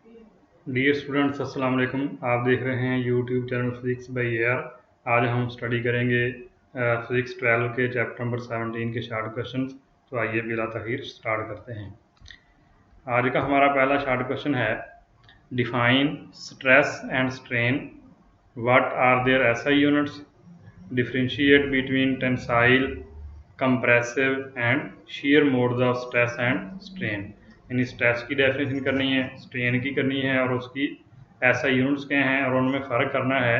Dear students अस्सलाम वालेकुम। आप देख रहे हैं YouTube channel physics bye AR. आज हम स्टडी करेंगे फिजिक्स 12 के चैप्टर नंबर 17 के शार्ट क्वेश्चंस। तो आइए बिला ताखीर स्टार्ट करते हैं। आज का हमारा पहला शार्ट क्वेश्चन है, define stress and strain, what are their SI units, differentiate between tensile, compressive and shear modes of stress and strain. यानी स्ट्रेस की डेफिनेशन करनी है, स्ट्रेन की करनी है और उसकी ऐसा यूनिट्स क्या हैं और उनमें फ़र्क करना है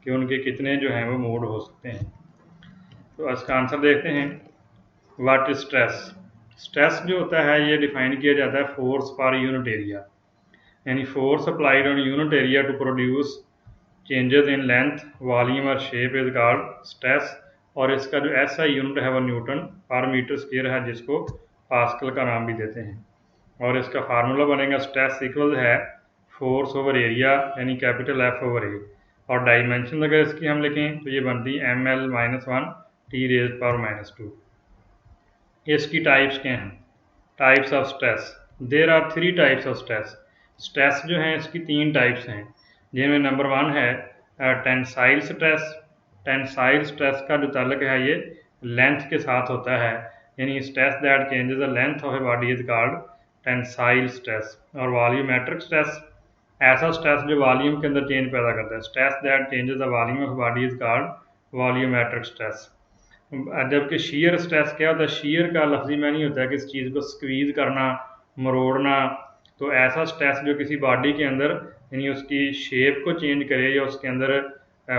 कि उनके कितने जो हैं वो मोड हो सकते हैं। तो इसका आंसर देखते हैं। What is stress? स्ट्रेस जो होता है ये डिफाइन किया जाता है फोर्स पर यूनिट एरिया, यानी force applied on unit area to produce changes in length, volume और शेप इज कॉल्ड स्ट्रेस। और इसका जो एसआई यूनिट है वो न्यूटन पर मीटर स्क्वायर है, जिसको पास्कल का नाम भी देते हैं। और इसका फार्मूला बनेगा स्ट्रेस इक्वल है फोर्स ओवर एरिया, यानी कैपिटल एफ ओवर ए। और डायमेंशन अगर इसकी हम लिखें तो ये बनती है ml-1 T⁻²। इसकी टाइप्स क्या हैं? Types of stress, there are 3 types of stress. Stress जो है इसकी 3 टाइप्स हैं, जिनमें नंबर 1 है टेंसाइल स्ट्रेस। टेंसाइल स्ट्रेस का जो ताल्लुक है ये लेंथ के साथ होता है, यानी stress that changes the length of a body is called tensile stress. और वॉल्यूमेट्रिक स्ट्रेस, ऐसा स्ट्रेस जो वॉल्यूम के अंदर चेंज पैदा करता है, stress that changes the volume of body is called volumetric stress. जबकि शीयर स्ट्रेस क्या होता है? शीयर का लफ्जी मानी होता है कि इस चीज़ को स्क्वीज़ करना, मरोड़ना। तो ऐसा स्ट्रेस जो किसी बॉडी के अंदर यानी उसकी शेप को चेंज करे या उसके अंदर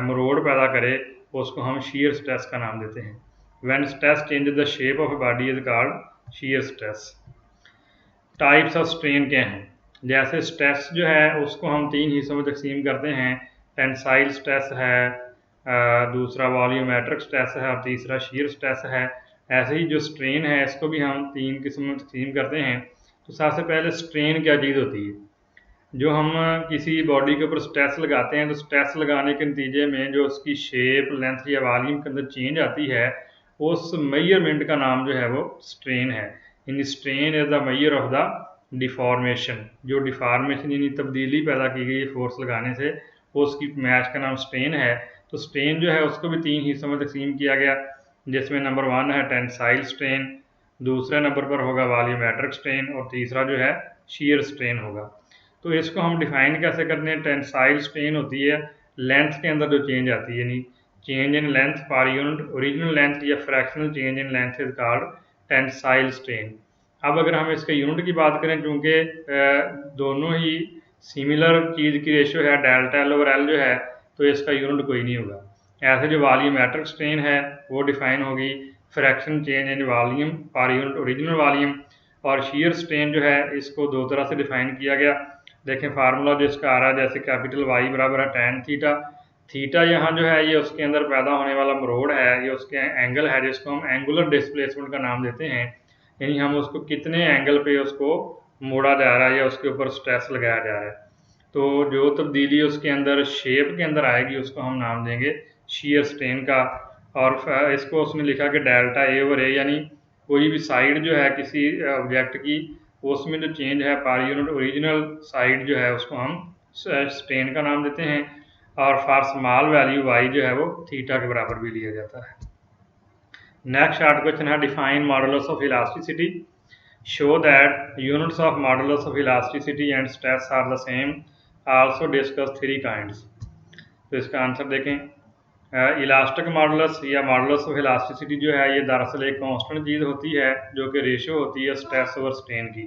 मरोड़ पैदा करे, उसको हम शीयर स्ट्रेस का नाम देते हैं। When stress changes the shape of a body is called shear stress. Types of strain क्या हैं? जैसे स्ट्रेस जो है उसको हम 3 हिस्सों में तकसीम करते हैं। टेंसाइल स्ट्रेस है, दूसरा वॉल्यूमेट्रिक स्ट्रेस है और तीसरा शीयर स्ट्रेस है। ऐसे ही जो स्ट्रेन है इसको भी हम 3 किस्म में तकसीम करते हैं। तो सबसे पहले स्ट्रेन क्या चीज़ होती है? जो हम किसी बॉडी के ऊपर स्ट्रेस लगाते हैं तो स्ट्रेस लगाने के नतीजे में जो उसकी शेप, लेंथ या वॉल्यूम के अंदर चेंज आती है, उस मेजरमेंट का नाम जो है वो स्ट्रेन है। यानी strain is the measure of the deformation. जो डिफॉर्मेशन यानी तब्दीली पैदा की गई फोर्स लगाने से, वो उसकी मैच का नाम स्ट्रेन है। तो स्ट्रेन जो है उसको भी 3 हिस्सों में तकसीम किया गया, जिसमें नंबर 1 है टेंसाइल स्ट्रेन, दूसरे नंबर पर होगा वॉल्यूमेट्रिक स्ट्रेन और तीसरा जो है शीयर स्ट्रेन होगा। तो इसको हम डिफाइन कैसे करते हैं? टेंसाइल स्ट्रेन होती है लेंथ के अंदर जो चेंज आती है, यानी change in length per unit original length या fractional change in length is called tensile strain. अब अगर हम इसके यूनिट की बात करें, चूँकि दोनों ही सिमिलर चीज़ की रेशियो है, डेल्टा एल ओवर एल जो है, तो इसका यूनिट कोई नहीं होगा। ऐसे जो वॉल्यूमेट्रिक स्ट्रेन है वो डिफाइन होगी फ्रैक्शन चेंज इन वॉल्यूम पर यूनिट ओरिजिनल वॉल्यूम। और शीयर स्ट्रेन जो है इसको 2 तरह से डिफाइन किया गया। देखें फार्मूला जो इसका आ रहा है, जैसे कैपिटल वाई बराबर है टैन थीटा। थीटा यहाँ जो है ये उसके अंदर पैदा होने वाला मरोड़ है, ये उसके एंगल है जिसको हम एंगुलर डिस्प्लेसमेंट का नाम देते हैं। यानी हम उसको कितने एंगल पे उसको मोड़ा जा रहा है या उसके ऊपर स्ट्रेस लगाया जा रहा है। तो जो तब्दीली उसके अंदर शेप के अंदर आएगी उसको हम नाम देंगे शीयर स्ट्रेन का। और इसको उसने लिखा कि डेल्टा ए ओवर ए, यानी कोई भी साइड जो है किसी ऑब्जेक्ट की, उसमें जो चेंज है पर यूनिट ओरिजिनल साइड जो है उसको हम स्ट्रेन का नाम देते हैं। और फॉर स्मॉल वैल्यू वाई जो है वो थीटा के बराबर भी लिया जाता है। नेक्स्ट शार्ट क्वेश्चन है, define modulus of elasticity, show that units of modulus of elasticity and stress are the same, also discuss 3 kinds. तो इसका आंसर देखें। इलास्टिक मॉडुलस या मॉडुलस ऑफ इलास्टिसिटी जो है ये दरअसल एक कांस्टेंट चीज़ होती है जो कि रेशियो होती है स्ट्रेस ओवर स्ट्रेन की।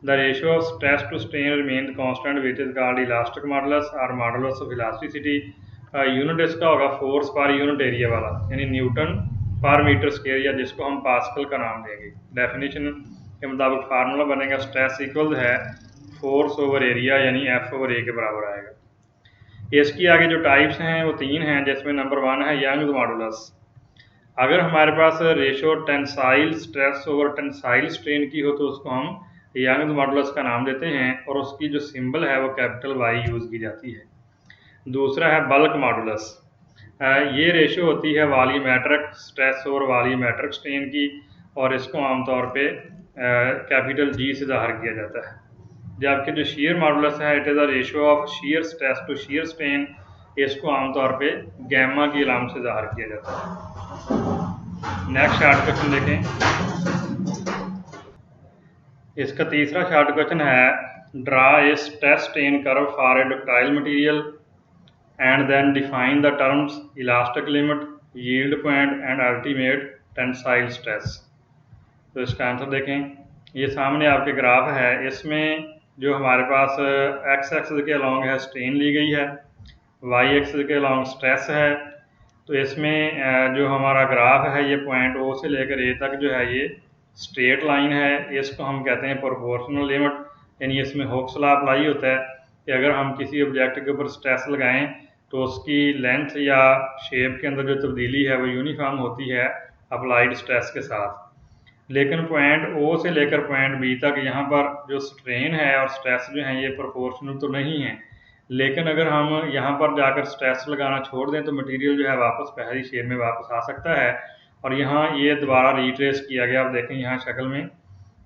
The ratio of stress to strain remain constant which is called elastic modulus और मॉडुलस ऑफ इलास्टिसिटी। यूनिट इसका होगा फोर्स पर यूनिट एरिया वाला, यानी न्यूटन पर मीटर स्क्वायर, या जिसको हम पास्कल का नाम देंगे। डेफिनेशन के मुताबिक फार्मूला बनेगा स्ट्रेस इक्वल है फोर्स ओवर एरिया, यानी एफ ओवर ए के बराबर आएगा। इसकी आगे जो टाइप्स हैं वो 3 हैं, जिसमें नंबर 1 है यंग्स मॉडुलस। अगर हमारे पास ratio tensile stress over tensile strain की हो तो उसको हम यंग्स मॉडुलस का नाम देते हैं और उसकी जो सिंबल है वो कैपिटल वाई यूज़ की जाती है। दूसरा है बल्क मॉडुलस। ये रेशियो होती है volumetric stress over volumetric strain की और इसको आमतौर पे कैपिटल जी से ज़ाहिर किया जाता है। जबकि जो शीयर मॉडुलस है it is the ratio of shear stress to shear strain, इसको आमतौर पे गैमा की इलाम से ज़ाहिर किया जाता है। नेक्स्ट शार्ट क्वेश्चन देखें। इसका तीसरा शार्ट क्वेश्चन है, draw a stress strain curve for a ductile material and then define the terms elastic limit, yield point and ultimate tensile stress. तो इसका आंसर देखें। ये सामने आपके ग्राफ है, इसमें जो हमारे पास एक्स एक्सिस के अलॉन्ग है स्ट्रेन ली गई है, वाई एक्सिस के अलॉन्ग स्ट्रेस है। तो इसमें जो हमारा ग्राफ है ये पॉइंट ओ से लेकर ए तक जो है ये स्ट्रेट लाइन है, इसको हम कहते हैं प्रोपोर्शनल लिमिट, यानी इसमें हुक्स लॉ अप्लाई होता है कि अगर हम किसी ऑब्जेक्ट के ऊपर स्ट्रेस लगाएं तो उसकी लेंथ या शेप के अंदर जो तब्दीली है वो यूनिफॉर्म होती है अप्लाइड स्ट्रेस के साथ। लेकिन पॉइंट ओ से लेकर पॉइंट बी तक यहाँ पर जो स्ट्रेन है और स्ट्रेस जो है ये प्रोपोर्शनल तो नहीं है, लेकिन अगर हम यहाँ पर जाकर स्ट्रेस लगाना छोड़ दें तो मटेरियल जो है वापस पहली शेप में वापस आ सकता है। और यहाँ ये दोबारा रिट्रेस किया गया, आप देखें यहाँ शक्ल में,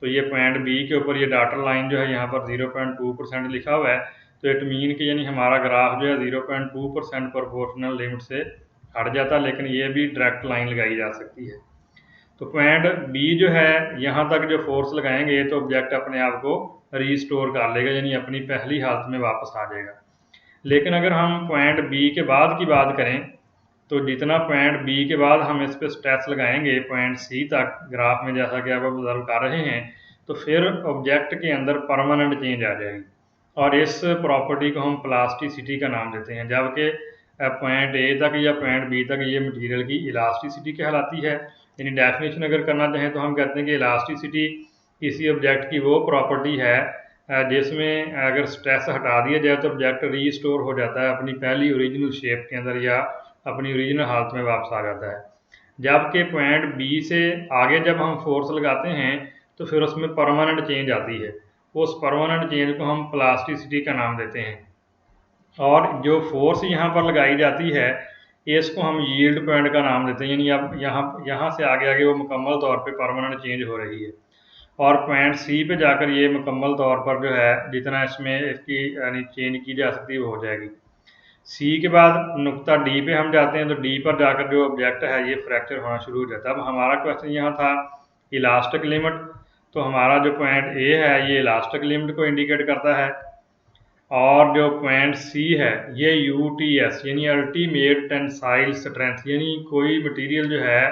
तो ये पॉइंट बी के ऊपर ये डॉटर लाइन जो है यहाँ पर 0.2% लिखा हुआ है, तो इट मीन कि यानी हमारा ग्राफ जो है 0.2% प्रोपोर्शनल लिमिट से हट जाता है, लेकिन ये भी डायरेक्ट लाइन लगाई जा सकती है। तो पॉइंट बी जो है यहाँ तक जो फोर्स लगाएंगे तो ऑब्जेक्ट अपने आप को रीस्टोर कर लेगा, यानी अपनी पहली हालत में वापस आ जाएगा। लेकिन अगर हम पॉइंट बी के बाद की बात करें तो जितना पॉइंट बी के बाद हम इस पर स्ट्रेस लगाएंगे पॉइंट सी तक, ग्राफ में जैसा कि आप ऑब्जर्व कर रहे हैं, तो फिर ऑब्जेक्ट के अंदर परमानेंट चेंज आ जाएगी और इस प्रॉपर्टी को हम प्लास्टिसिटी का नाम देते हैं। जबकि पॉइंट ए तक या पॉइंट बी तक ये मटेरियल की इलास्टिसिटी कहलाती है। यानी डेफिनेशन अगर करना चाहें तो हम कहते हैं कि इलास्टिसिटी किसी ऑब्जेक्ट की वो प्रॉपर्टी है जिसमें अगर स्ट्रेस हटा दिया जाए तो ऑब्जेक्ट रीस्टोर हो जाता है अपनी पहली ओरिजिनल शेप के अंदर या अपनी ओरिजिनल हालत में वापस आ जाता है। जबकि पॉइंट बी से आगे जब हम फोर्स लगाते हैं तो फिर उसमें परमानेंट चेंज आती है, उस परमानेंट चेंज को हम प्लास्टिसिटी का नाम देते हैं। और जो फोर्स यहाँ पर लगाई जाती है इसको हम यील्ड पॉइंट का नाम देते हैं, यानी अब यहाँ से आगे आगे वो मुकम्मल तौर पे परमानेंट चेंज हो रही है। और पॉइंट सी पे जाकर ये मुकम्मल तौर पर जो है जितना इसमें इसकी यानी चेंज की जा सकती है वो हो जाएगी। सी के बाद नुक्ता डी पे हम जाते हैं, तो डी पर जाकर जो ऑब्जेक्ट है ये फ्रैक्चर होना शुरू हो जाता है। अब हमारा क्वेश्चन यहाँ था इलास्टिक लिमिट, तो हमारा जो पॉइंट ए है ये इलास्टिक लिमिट को इंडिकेट करता है, और जो पॉइंट सी है ये UTS यानी अल्टीमेट टेंसाइल स्ट्रेंथ, यानी कोई मटेरियल जो है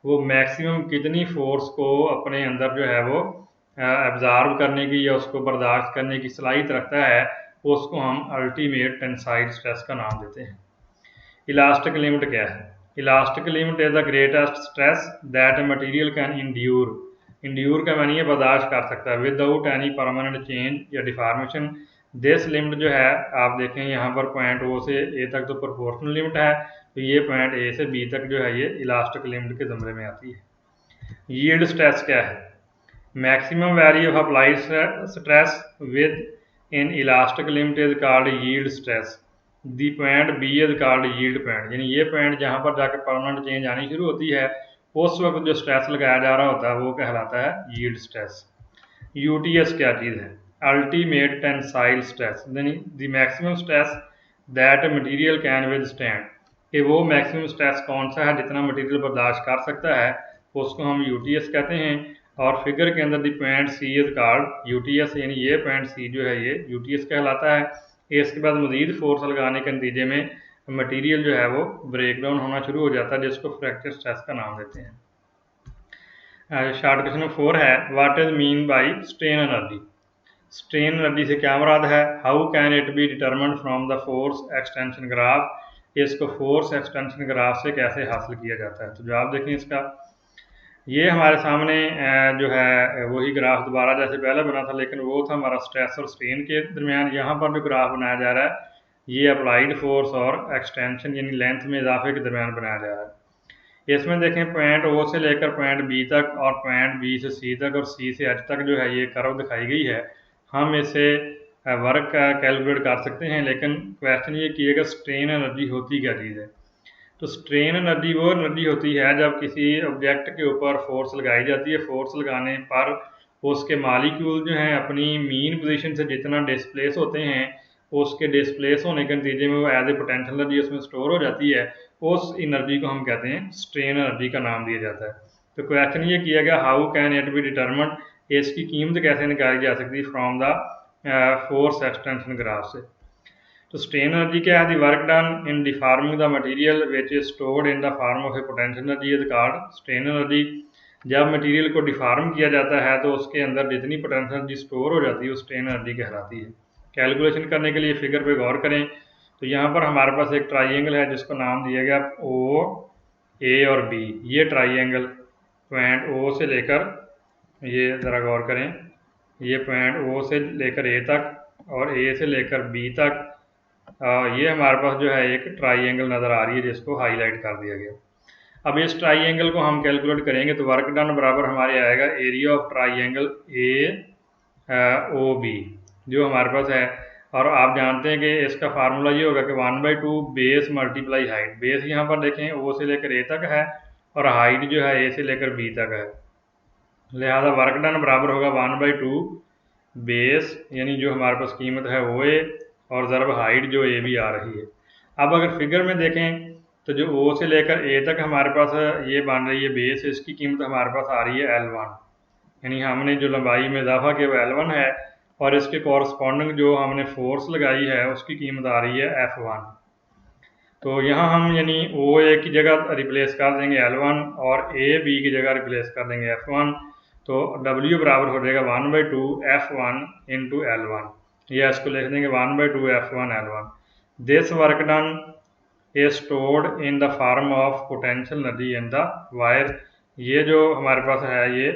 वो मैक्सिमम कितनी फोर्स को अपने अंदर जो है वो एब्जॉर्ब करने की या उसको बर्दाश्त करने की सलाहियत रखता है, उसको हम अल्टीमेट टेंसाइल स्ट्रेस का नाम देते हैं। इलास्टिक लिमिट क्या है? Elastic limit is the greatest stress that a material can endure. Endure का मानिए बर्दाश्त कर सकता है विदाउट एनी परमानेंट चेंज या डिफॉर्मेशन। दिस लिमिट जो है आप देखें यहाँ पर पॉइंट ओ से ए तक तो प्रोपोर्शनल लिमिट है, तो ये पॉइंट ए से बी तक जो है ये इलास्टिक लिमिट के ज़मरे में आती है। यील्ड स्ट्रेस क्या है? Maximum value of applied stress within elastic limit is called yield stress. The point B is called yield point, यानी ये पॉइंट जहाँ पर जाकर परमानेंट चेंज आनी शुरू होती है उस वक्त जो स्ट्रेस लगाया जा रहा होता है वो कहलाता है यील्ड स्ट्रेस। UTS क्या चीज़ है? अल्टीमेट टेंसाइल स्ट्रेस, यानी the maximum stress that material can withstand, कि वो मैक्सिमम स्ट्रेस कौन सा है जितना मटेरियल बर्दाश्त कर सकता है उसको हम UTS कहते हैं। और फिगर के अंदर the point C is called UTS, यानी ये पॉइंट सी जो है ये UTS कहलाता है। इसके बाद मजीद फोर्स लगाने के नतीजे में मटेरियल जो है वो ब्रेक डाउन होना शुरू हो जाता है, जिसको फ्रैक्चर स्ट्रेस का नाम देते हैं। शार्ट क्वेश्चन 4 है, what is mean by strain energy? Strain energy से क्या मुराद है? How can it be determined from the force extension graph? इसको फोर्स एक्सटेंशन ग्राफ से कैसे हासिल किया जाता है? तो जवाब देखें इसका, ये हमारे सामने जो है वही ग्राफ दोबारा जैसे पहले बना था, लेकिन वो था हमारा स्ट्रेस और स्ट्रेन के दरमियान। यहाँ पर जो ग्राफ बनाया जा रहा है ये अप्लाइड फोर्स और एक्सटेंशन यानी लेंथ में इजाफे के दरमियान बनाया जा रहा है। इसमें देखें पॉइंट ओ से लेकर पॉइंट बी तक और पॉइंट बी से सी तक और सी से एच तक जो है ये कर्व दिखाई गई है। हम इसे वर्क कैलकुलेट कर सकते हैं, लेकिन क्वेश्चन ये किएगा स्ट्रेन एनर्जी होती क्या चीज़ है? तो स्ट्रेन एनर्जी वो एनर्जी होती है जब किसी ऑब्जेक्ट के ऊपर फोर्स लगाई जाती है, फोर्स लगाने पर उसके मालिक्यूल जो हैं अपनी मीन पोजीशन से जितना डिस्प्लेस होते हैं, उसके डिस्प्लेस होने के नतीजे में वो एज ए पोटेंशियल एनर्जी उसमें स्टोर हो जाती है। उस एनर्जी को हम कहते हैं स्ट्रेन एनर्जी का नाम दिया जाता है। तो क्वेश्चन ये किया गया, how can it be determined, इसकी कीमत कैसे निकाली जा सकती है from the force extension graph से। तो स्ट्रेन एनर्जी क्या है, the work done in deforming the material which is stored in the form of A potential energy is called strain energy. जब मटेरियल को डिफॉर्म किया जाता है तो उसके अंदर जितनी पोटेंशियल एनर्जी स्टोर हो जाती है वो स्ट्रेन एनर्जी कहलाती है। कैलकुलेशन करने के लिए फिगर पे गौर करें। तो यहाँ पर हमारे पास एक ट्राइंगल है जिसको नाम दिया गया ओ, ए और बी। ये ट्राइंगल पॉइंट ओ से लेकर, ये ज़रा गौर करें, ये पॉइंट ओ से लेकर ए तक और ए से लेकर बी तक, ये हमारे पास जो है एक ट्राइंगल नज़र आ रही है जिसको हाईलाइट कर दिया गया। अब इस ट्राइंगल को हम कैलकुलेट करेंगे तो वर्क डन बराबर हमारे आएगा area of triangle A O B जो हमारे पास है। और आप जानते हैं कि इसका फार्मूला ये होगा कि 1/2 बेस मल्टीप्लाई हाइट। बेस यहाँ पर देखें ओ से लेकर ए तक है और हाइट जो है ए से लेकर बी तक है, लिहाजा वर्क डन बराबर होगा 1/2 बेस, यानी जो हमारे पास कीमत है वो ए, और ज़रब हाइट जो ए भी आ रही है। अब अगर फिगर में देखें तो जो ओ से लेकर ए तक हमारे पास ये बन रही है बेस, इसकी कीमत हमारे पास आ रही है L1, यानी हमने जो लंबाई में इजाफा किया वो L1 है, और इसके कॉरस्पॉन्डिंग जो हमने फोर्स लगाई है उसकी कीमत आ रही है F1। तो यहाँ हम यानी ओ ए की जगह रिप्लेस कर देंगे L1 और ए बी की जगह रिप्लेस कर देंगे F1। तो W बराबर हो जाएगा 1/2 F1 इंटू L1, या इसको लिख देंगे 1/2 F1 L1। This work done is stored in the form of potential energy in the wire. ये जो हमारे पास है ये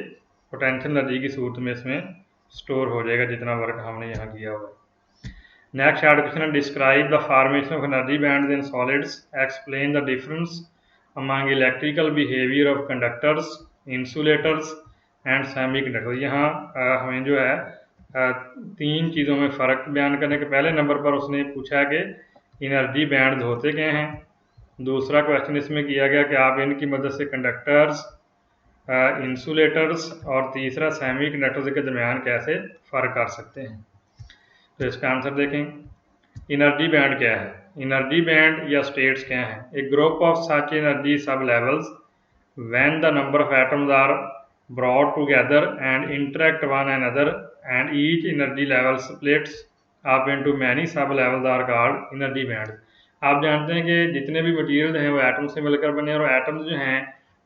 पोटेंशियल एनर्जी की सूरत में इसमें स्टोर हो जाएगा जितना वर्क हमने यहाँ किया हुआ है। Next short question, describe the formation of energy bands in solids, explain the difference among electrical behaviour of conductors, insulators and semiconductor. यहाँ हमें जो है तीन चीज़ों में फ़र्क बयान करने के पहले नंबर पर उसने पूछा कि एनर्जी बैंड होते क्या हैं। दूसरा क्वेश्चन इसमें किया गया कि आप इनकी मदद से कंडक्टर्स, इंसुलेटर्स और तीसरा सेमीकंडक्टर्स के दरमियान कैसे फ़र्क कर सकते हैं। तो इसका आंसर देखें, एनर्जी बैंड क्या है, एनर्जी बैंड या स्टेट्स क्या हैं। A group of such energy sub levels when the number of atoms are brought together and interact one another and each energy level splits up into many sub levels are called energy bands। आप जानते हैं कि जितने भी material हैं वो atom से मिलकर बने हैं, और एटम्स जो हैं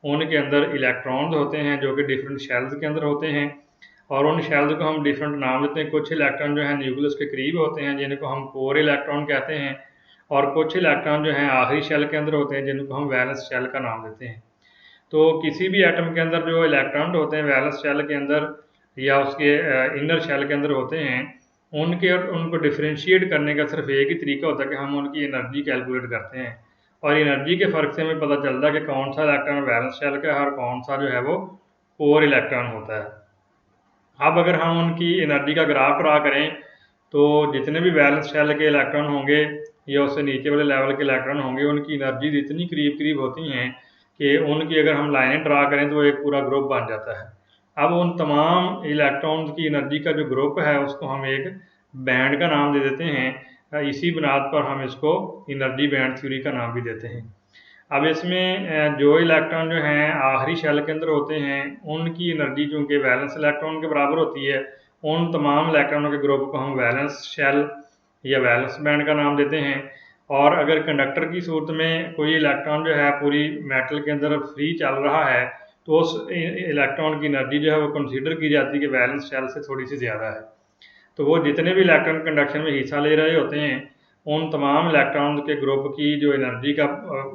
उनके अंदर इलेक्ट्रॉन्स होते हैं जो कि डिफरेंट शेल्स के अंदर होते हैं, और उन शेल्स को हम डिफरेंट नाम देते हैं। कुछ इलेक्ट्रॉन जो है न्यूक्लियस के करीब होते हैं जिनको हम कोर इलेक्ट्रॉन कहते हैं, और कुछ इलेक्ट्रॉन जो हैं आखिरी शेल के अंदर होते हैं जिनको हम वैलेंस शेल का नाम देते हैं। तो किसी भी एटम के अंदर जो इलेक्ट्रॉन होते हैं वैलेंस शेल के अंदर या उसके इनर शेल के अंदर होते हैं, उनको डिफ्रेंशिएट करने का सिर्फ एक ही तरीका होता है कि हम उनकी एनर्जी कैलकुलेट करते हैं, और एनर्जी के फ़र्क से हमें पता चलता है कि कौन सा इलेक्ट्रॉन वैलेंस शेल का है और कौन सा जो है वो कोर इलेक्ट्रॉन होता है। अब अगर हम उनकी एनर्जी का ग्राफ ड्रा करें तो जितने भी वैलेंस शेल के इलेक्ट्रॉन होंगे या उससे नीचे वाले लेवल के इलेक्ट्रॉन होंगे, उनकी एनर्जी इतनी करीब करीब होती हैं कि उनकी अगर हम लाइनें ड्रा करें तो एक पूरा ग्रुप बन जाता है। अब उन तमाम इलेक्ट्रॉन्स की एनर्जी का जो ग्रुप है उसको हम एक बैंड का नाम दे देते हैं। इसी बुनियाद पर हम इसको एनर्जी बैंड थ्योरी का नाम भी देते हैं। अब इसमें जो इलेक्ट्रॉन जो हैं आखिरी शेल के अंदर होते हैं उनकी एनर्जी चूँकि वैलेंस इलेक्ट्रॉन के बराबर होती है, उन तमाम इलेक्ट्रॉनों के ग्रुप को हम वैलेंस शेल या वैलेंस बैंड का नाम देते हैं। और अगर कंडक्टर की सूरत में कोई इलेक्ट्रॉन जो है पूरी मेटल के अंदर फ्री चल रहा है तो उस इलेक्ट्रॉन की एनर्जी जो है वो कंसीडर की जाती है कि वैलेंस शेल से थोड़ी सी ज़्यादा है। तो वो जितने भी इलेक्ट्रॉन कंडक्शन में हिस्सा ले रहे होते हैं उन तमाम इलेक्ट्रॉन के ग्रुप की जो एनर्जी का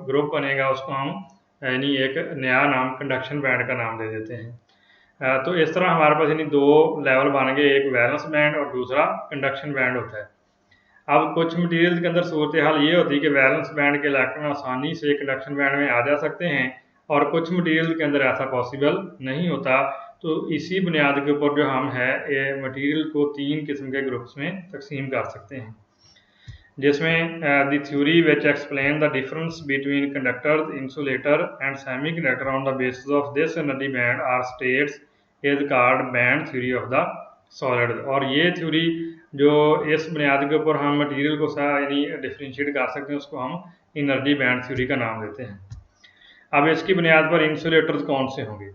ग्रुप बनेगा उसको हम यानी एक नया नाम कंडक्शन बैंड का नाम दे देते हैं। तो इस तरह हमारे पास यानी दो लेवल बन गए, एक वैलेंस बैंड और दूसरा कंडक्शन बैंड होता है। अब कुछ मटेरियल के अंदर सूरत हाल ये होती है कि वैलेंस बैंड के इलेक्ट्रॉन आसानी से कंडक्शन बैंड में आ जा सकते हैं, और कुछ मटेरियल के अंदर ऐसा पॉसिबल नहीं होता। तो इसी बुनियाद के ऊपर जो हम है मटेरियल को तीन किस्म के ग्रुप्स में तकसीम कर सकते हैं, जिसमें the theory which explain the difference between conductor, insulator and semiconductor on the basis of this energy band or states is called band theory of the solid. और ये थ्योरी जो इस बुनियाद के ऊपर हम मटेरियल को यानी डिफ्रेंशिएट कर सकते हैं, उसको हम एनर्जी बैंड थ्योरी का नाम देते हैं। अब इसकी बुनियाद पर इंसुलेटर्स कौन से होंगे?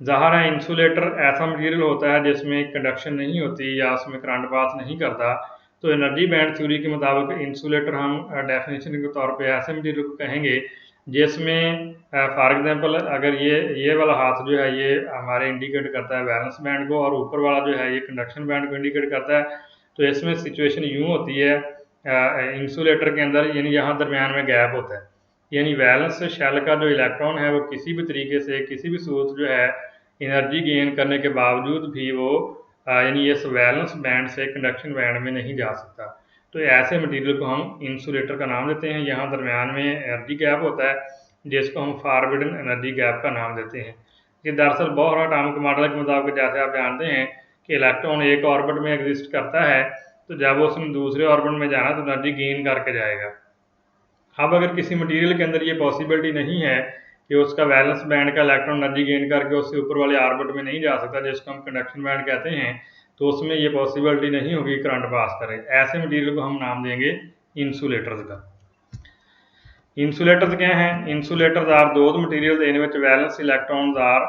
ज़ाहिर है इंसुलेटर ऐसा मटेरियल होता है जिसमें कंडक्शन नहीं होती या उसमें करंट पास नहीं करता। तो एनर्जी बैंड थ्योरी के मुताबिक इंसुलेटर हम डेफिनेशन के तौर पे ऐसे मटेरियल को कहेंगे जिसमें फॉर एग्जांपल अगर ये वाला हाथ जो है ये हमारे इंडिकेट करता है वैलेंस बैंड को, और ऊपर वाला जो है ये कंडक्शन बैंड को इंडिकेट करता है। तो इसमें सिचुएशन यूँ होती है इंसुलेटर के अंदर, यानी यहाँ दरमियान में गैप होता है, यानी वैलेंस शेल का जो इलेक्ट्रॉन है वो किसी भी तरीके से किसी भी सूरत जो है एनर्जी गेन करने के बावजूद भी वो यानी इस वैलेंस बैंड से कंडक्शन बैंड में नहीं जा सकता। तो ऐसे मटेरियल को हम इंसुलेटर का नाम देते हैं। यहाँ दरमियान में एनर्जी गैप होता है जिसको हम फॉरबिडन एनर्जी गैप का नाम देते हैं। कि दरअसल बोहर एटॉमिक मॉडल के मुताबिक जैसे आप जानते हैं कि इलेक्ट्रॉन एक ऑर्बिट में एग्जिस्ट करता है, तो जब उसने दूसरे ऑर्बिट में जाना तो एनर्जी गेन करके जाएगा। अब अगर किसी मटेरियल के अंदर ये पॉसिबिलिटी नहीं है कि उसका वैलेंस बैंड का इलेक्ट्रॉन एनर्जी गेन करके उससे ऊपर वाले ऑर्बिट में नहीं जा सकता, जिसको हम कंडक्शन बैंड कहते हैं, तो उसमें ये पॉसिबिलिटी नहीं होगी करंट पास करे। ऐसे मटेरियल को हम नाम देंगे इंसुलेटर्स का। इंसुलेटर्स क्या हैं? Insulators are those material in which valence electrons are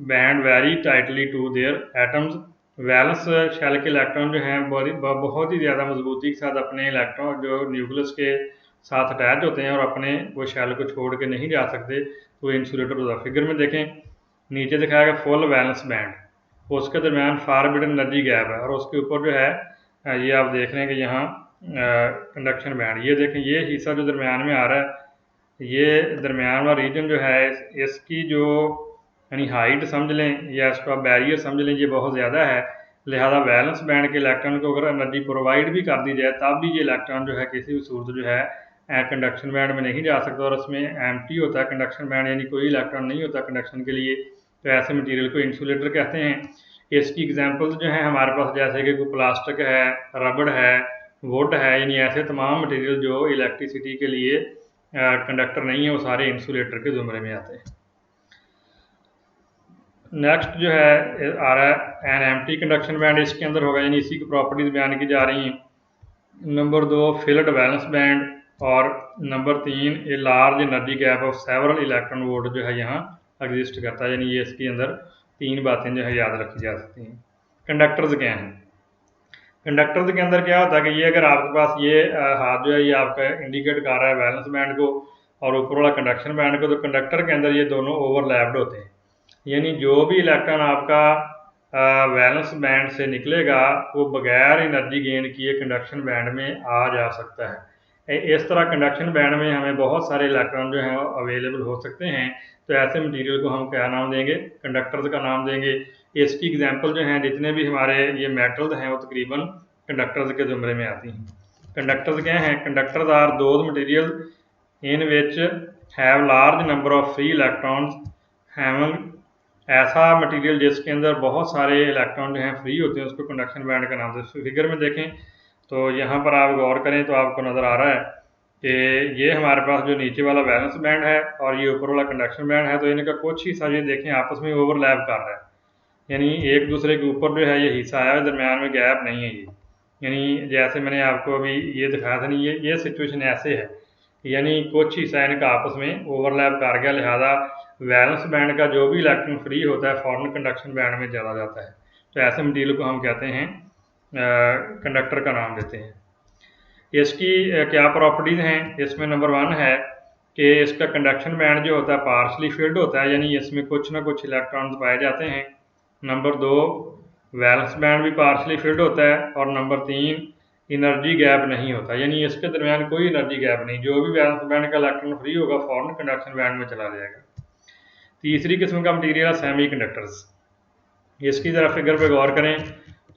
bound very tightly to their atoms. Valence shell के इलेक्ट्रॉन जो हैं बहुत ही ज़्यादा मजबूती के साथ अपने इलेक्ट्रॉन जो न्यूक्लियस के साथ अटैच होते हैं और अपने वो शेल को छोड़ के नहीं जा सकते, तो इंसुलेटर होता है। फिगर में देखें नीचे दिखाएगा फुल वैलेंस बैंड, उसके दरमियान फॉरबिडन एनर्जी गैप है, और उसके ऊपर जो है ये आप देख रहे हैं कि यहाँ कंडक्शन बैंड। ये देखें ये हिस्सा जो दरमियान में आ रहा है, ये दरमियान वाला रीजन जो है इसकी जो यानी हाइट समझ लें या इसका बैरियर समझ लें, ये बहुत ज़्यादा है। लिहाजा वैलेंस बैंड के इलेक्ट्रॉन को अगर एनर्जी प्रोवाइड भी कर दी जाए तब भी ये इलेक्ट्रॉन जो है किसी भी सूरत जो है कंडक्शन बैंड में नहीं जा सकता, और उसमें एम्प्टी होता है कंडक्शन बैंड, यानी कोई इलेक्ट्रॉन नहीं होता कंडक्शन के लिए। तो ऐसे मटेरियल को इंसुलेटर कहते हैं। इसकी एग्जांपल्स जो हैं हमारे पास जैसे कि कोई प्लास्टिक है, रबड़ है, वुड है, यानी ऐसे तमाम मटेरियल जो इलेक्ट्रिसिटी के लिए कंडक्टर नहीं है, वो सारे इंसुलेटर के ज़ुमरे में आते हैं। नेक्स्ट जो है आ रहा है एन एम्प्टी कंडक्शन बैंड, इसके अंदर होगा, यानी इसी की प्रॉपर्टीज़ बयान की जा रही हैं। नंबर 2 फिल्ड वैलेंस बैंड, और number 3 a large energy gap of several electron volt जो है यहाँ एग्जिस्ट करता है। यानी ये इसके अंदर 3 बातें जो है याद रखी जा सकती हैं। कंडक्टर्स क्या हैं? कंडक्टर्स के अंदर क्या होता है कि ये अगर आपके पास ये हाथ जो है ये आपका इंडिकेट कर रहा है वैलेंस बैंड को और ऊपर वाला कंडक्शन बैंड को, तो कंडक्टर के अंदर ये दोनों ओवरलैप्ड होते हैं। यानी जो भी इलेक्ट्रॉन आपका वैलेंस बैंड से निकलेगा वो बगैर एनर्जी गेन किए कंडक्शन बैंड में आ जा सकता है। इस तरह कंडक्शन बैंड में हमें बहुत सारे इलेक्ट्रॉन जो हैं अवेलेबल हो सकते हैं। तो ऐसे मटेरियल को हम क्या नाम देंगे? कंडक्टर्स का नाम देंगे। इसकी एग्जांपल जो हैं जितने भी हमारे ये मेटल्स हैं वो तकरीबन कंडक्टर्स के ज़ुमरे में आती हैं। कंडक्टर्स क्या हैं? Conductors are those material in which have large number of free electrons having, ऐसा मटेरियल जिसके अंदर बहुत सारे इलेक्ट्रॉन जो हैं फ्री होते हैं उसको कंडक्शन बैंड का नाम देते हैं। फिगर में देखें तो यहाँ पर आप गौर करें तो आपको नज़र आ रहा है कि ये हमारे पास जो नीचे वाला वैलेंस बैंड है और ये ऊपर वाला कंडक्शन बैंड है, तो इनका कुछ हिस्सा ये देखें आपस में ओवरलैप कर रहा है, यानी एक दूसरे के ऊपर जो है ये हिस्सा आया है, दरमियान में गैप नहीं है। ये यानी जैसे मैंने आपको अभी ये दिखाया था, नहीं ये सिचुएशन ऐसे है, यानी कुछ हिस्सा इनका आपस में ओवरलैप कर गया, लिहाजा वैलेंस बैंड का जो भी इलेक्ट्रॉन फ्री होता है फॉरन कंडक्शन बैंड में चला जाता है। तो ऐसे मटेरियल को हम कहते हैं कंडक्टर का नाम देते हैं। इसकी क्या प्रॉपर्टीज़ हैं? इसमें नंबर 1 है कि इसका कंडक्शन बैंड जो होता है पार्शली फिल्ड होता है, यानी इसमें कुछ ना कुछ इलेक्ट्रॉन्स पाए जाते हैं। नंबर 2 वैलेंस बैंड भी पार्शली फिल्ड होता है, और नंबर 3 एनर्जी गैप नहीं होता, यानी इसके दरमियान कोई एनर्जी गैप नहीं, जो भी वैलेंस बैंड का इलेक्ट्रॉन फ्री होगा फॉरन कंडक्शन बैंड में चला जाएगा। तीसरी किस्म का मटेरियल है सेमी कंडक्टर्स। इसकी ज़रा फिगर पे गौर करें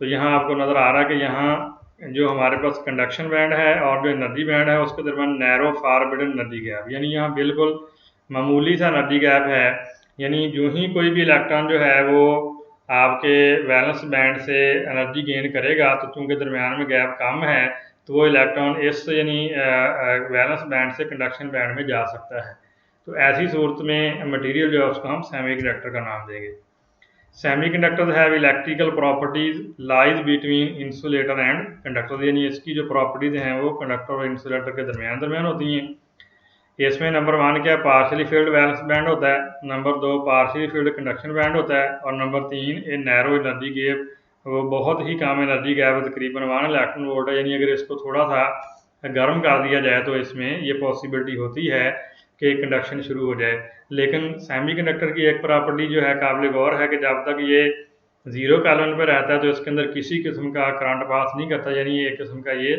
तो यहाँ आपको नज़र आ रहा है कि यहाँ जो हमारे पास कंडक्शन बैंड है और जो एनर्जी बैंड है उसके दरमियान नैरो फॉरबिडन एनर्जी गैप, यानी यहाँ बिल्कुल मामूली सा एनर्जी गैप है। यानी जो ही कोई भी इलेक्ट्रॉन जो है वो आपके वैलेंस बैंड से एनर्जी गेन करेगा, तो चूँकि दरमियान में गैप कम है तो वो इलेक्ट्रॉन इस यानी वैलेंस बैंड से कंडक्शन बैंड में जा सकता है। तो ऐसी सूरत में मटेरियल जो है उसको हम सेमी कंडक्टर का नाम देंगे। Semiconductors have electrical properties lies between insulator and conductor, यानी इसकी जो प्रॉपर्टीज हैं वो कंडक्टर और इंसुलेटर के दरमियान होती हैं। इसमें नंबर 1 क्या पार्शियली फील्ड वैलेंस बैंड होता है, number 2 partially field conduction band होता है, और number 3 a narrow energy gap, वो बहुत ही कम एनर्जी गैप है, तकरीबन 1 इलेक्ट्रॉन वोल्ट है, यानी अगर इसको थोड़ा सा गर्म कर दिया जाए तो इसमें ये पॉसिबिलिटी होती है कि कंडक्शन शुरू हो जाए। लेकिन सेमीकंडक्टर की एक प्रॉपर्टी जो है काबिल गौर है कि जब तक ये 0 केल्विन पर रहता है तो इसके अंदर किसी किस्म का करंट पास नहीं करता, यानी एक किस्म का ये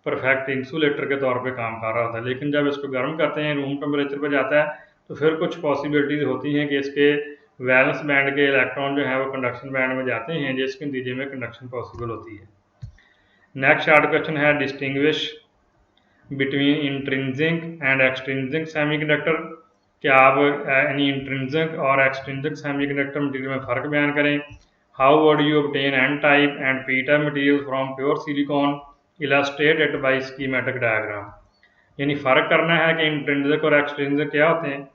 परफेक्ट इंसुलेटर के तौर पे काम कर रहा होता है। लेकिन जब इसको गर्म करते हैं, रूम टेम्परेचर पर जाता है, तो फिर कुछ पॉसिबिलिटीज़ होती हैं कि इसके वैलेंस बैंड के इलेक्ट्रॉन जो है वो कंडक्शन बैंड में जाते हैं, जिसके नतीजे में कंडक्शन पॉसिबल होती है। नेक्स्ट शार्ट क्वेश्चन है distinguish between intrinsic and extrinsic semiconductor, क्या आप यानी इंट्रिंसिक और एक्सट्रिंसिक सेमीकंडक्टर मटेरियल में फ़र्क बयान करें। How would you obtain N type and P type material from pure silicon, illustrate it by schematic diagram, यानी फ़र्क करना है कि इंट्रिंसिक और एक्सट्रिंसिक क्या होते हैं,